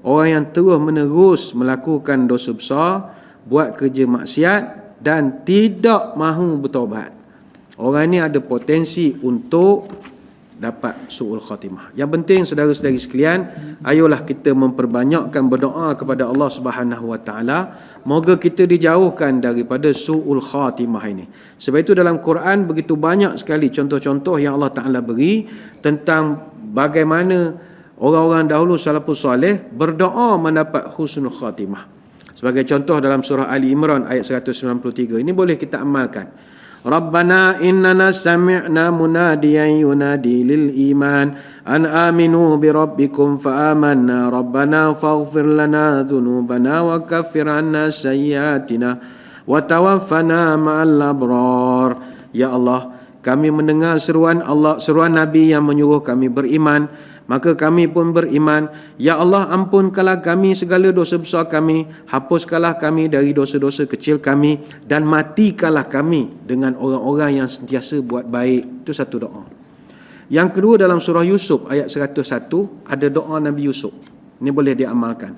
Orang yang terus menerus melakukan dosa besar, buat kerja maksiat dan tidak mahu bertaubat. Orang ni ada potensi untuk dapat su'ul khatimah. Yang penting saudara-saudari sekalian, ayolah kita memperbanyakkan berdoa kepada Allah Subhanahu wa taala, moga kita dijauhkan daripada su'ul khatimah ini. Sebab itu dalam Quran begitu banyak sekali contoh-contoh yang Allah Taala beri tentang bagaimana orang-orang dahulu salafus soleh berdoa mendapat husnul khatimah. Sebagai contoh dalam surah Ali Imran ayat 193 ini boleh kita amalkan. Rabbana innana sami'na munadiyan yunadi lil iman an aminu bi rabbikum fa amanna rabbana faghfir lana dhunubana wa kaffir 'anna sayyi'atina wa tawaffana ma'al abrar. Ya Allah, kami mendengar seruan Allah, seruan Nabi yang menyuruh kami beriman, maka kami pun beriman. Ya Allah, ampunkanlah kami segala dosa besar kami, hapuskanlah kami dari dosa-dosa kecil kami, dan matikanlah kami dengan orang-orang yang sentiasa buat baik. Itu satu doa. Yang kedua, dalam surah Yusuf ayat 101 ada doa Nabi Yusuf. Ini boleh diamalkan.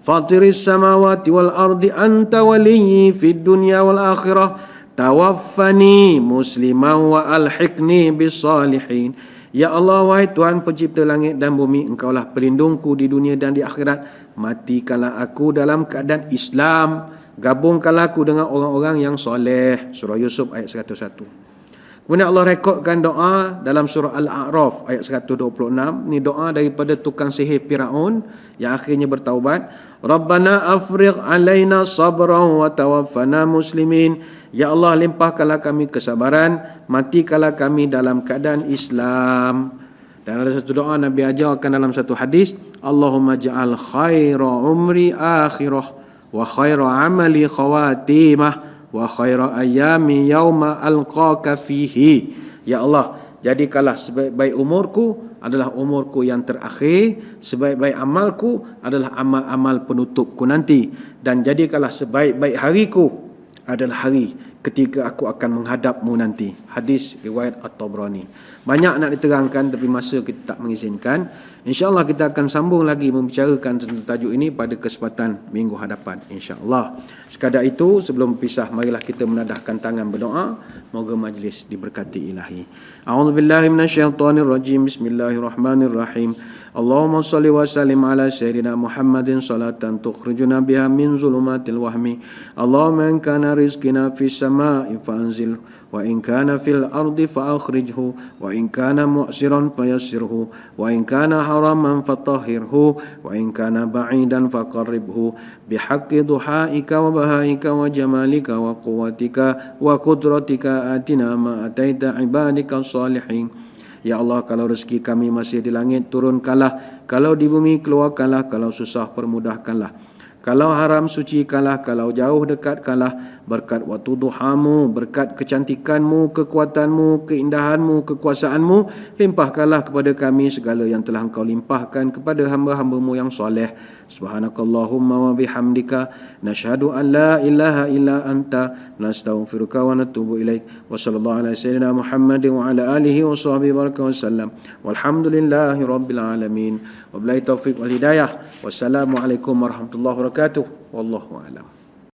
Fatiris samawati wal ardi anta waliyyi fid dunya wal akhirah tawaffani musliman wa alhiqni bis salihin. Ya Allah, wahai Tuhan pencipta langit dan bumi, Engkaulah pelindungku di dunia dan di akhirat. Matikanlah aku dalam keadaan Islam, gabungkanlah aku dengan orang-orang yang soleh. Surah Yusuf ayat 101. Kemudian Allah rekodkan doa dalam surah Al-A'raf ayat 126. Ini doa daripada tukang sihir Firaun yang akhirnya bertaubat. Rabbana afrigh alaina sabran wa tawaffana muslimin. Ya Allah, limpahkanlah kami kesabaran, matikanlah kami dalam keadaan Islam. Dan ada satu doa Nabi ajarkan dalam satu hadis, Allahumma ja'al khaira umri akhirah wa khaira amali khawatimah wa khaira ayami yauma alqaka fihi. Ya Allah, jadikanlah sebaik-baik umurku adalah umurku yang terakhir, sebaik-baik amalku adalah amal-amal penutupku nanti, dan jadikanlah sebaik-baik hariku adalah hari ketika aku akan menghadapmu nanti. Hadis riwayat At-Tabrani. Banyak nak diterangkan tapi masa kita tak mengizinkan. InsyaAllah kita akan sambung lagi membicarakan tentang tajuk ini pada kesempatan minggu hadapan, insyaAllah. Sekadar itu, sebelum berpisah, marilah kita menadahkan tangan berdoa. Moga majlis diberkati ilahi. A'udzubillahi minasyaitonirrajim. Bismillahirrahmanirrahim. Allahumma salli wa sallim ala sayyidina Muhammadin salatan tukhrijuna biha min zulumatil wahmi. Allahumma in kana rizqina fis sama'i fa'anzil wa in kana fil ardi fa'akhrijhu wa in kana mu'siran fayassirhu wa in kana haraman fatahhirhu wa in kana ba'idan faqarribhu bihaqqi duhaika wa bahaika wa jamalika wa quwwatika wa qudratika atina ma ataita ibadika salihin. Ya Allah, kalau rezeki kami masih di langit, turunkanlah. Kalau di bumi, keluarkanlah. Kalau susah, permudahkanlah. Kalau haram, sucikanlah. Kalau jauh, dekatkanlah. Berkat waktu duhamu, berkat kecantikanmu, kekuatanmu, keindahanmu, kekuasaanmu, limpahkanlah kepada kami segala yang telah Engkau limpahkan kepada hamba-hambamu yang soleh. Subhanakallahumma wa bihamdika nashhadu an la ilaha illa anta nastaghfiruka wa natubu ilaik. Wa sallallahu ala sayyidina Muhammadin wa ala alihi wa sahbihi baraka wa sallam. Walhamdulillahi rabbil alamin. Wabillahi taufiq wal hidayah. Wassalamu alaikum warahmatullahi wabarakatuh. Wallahu a'lam.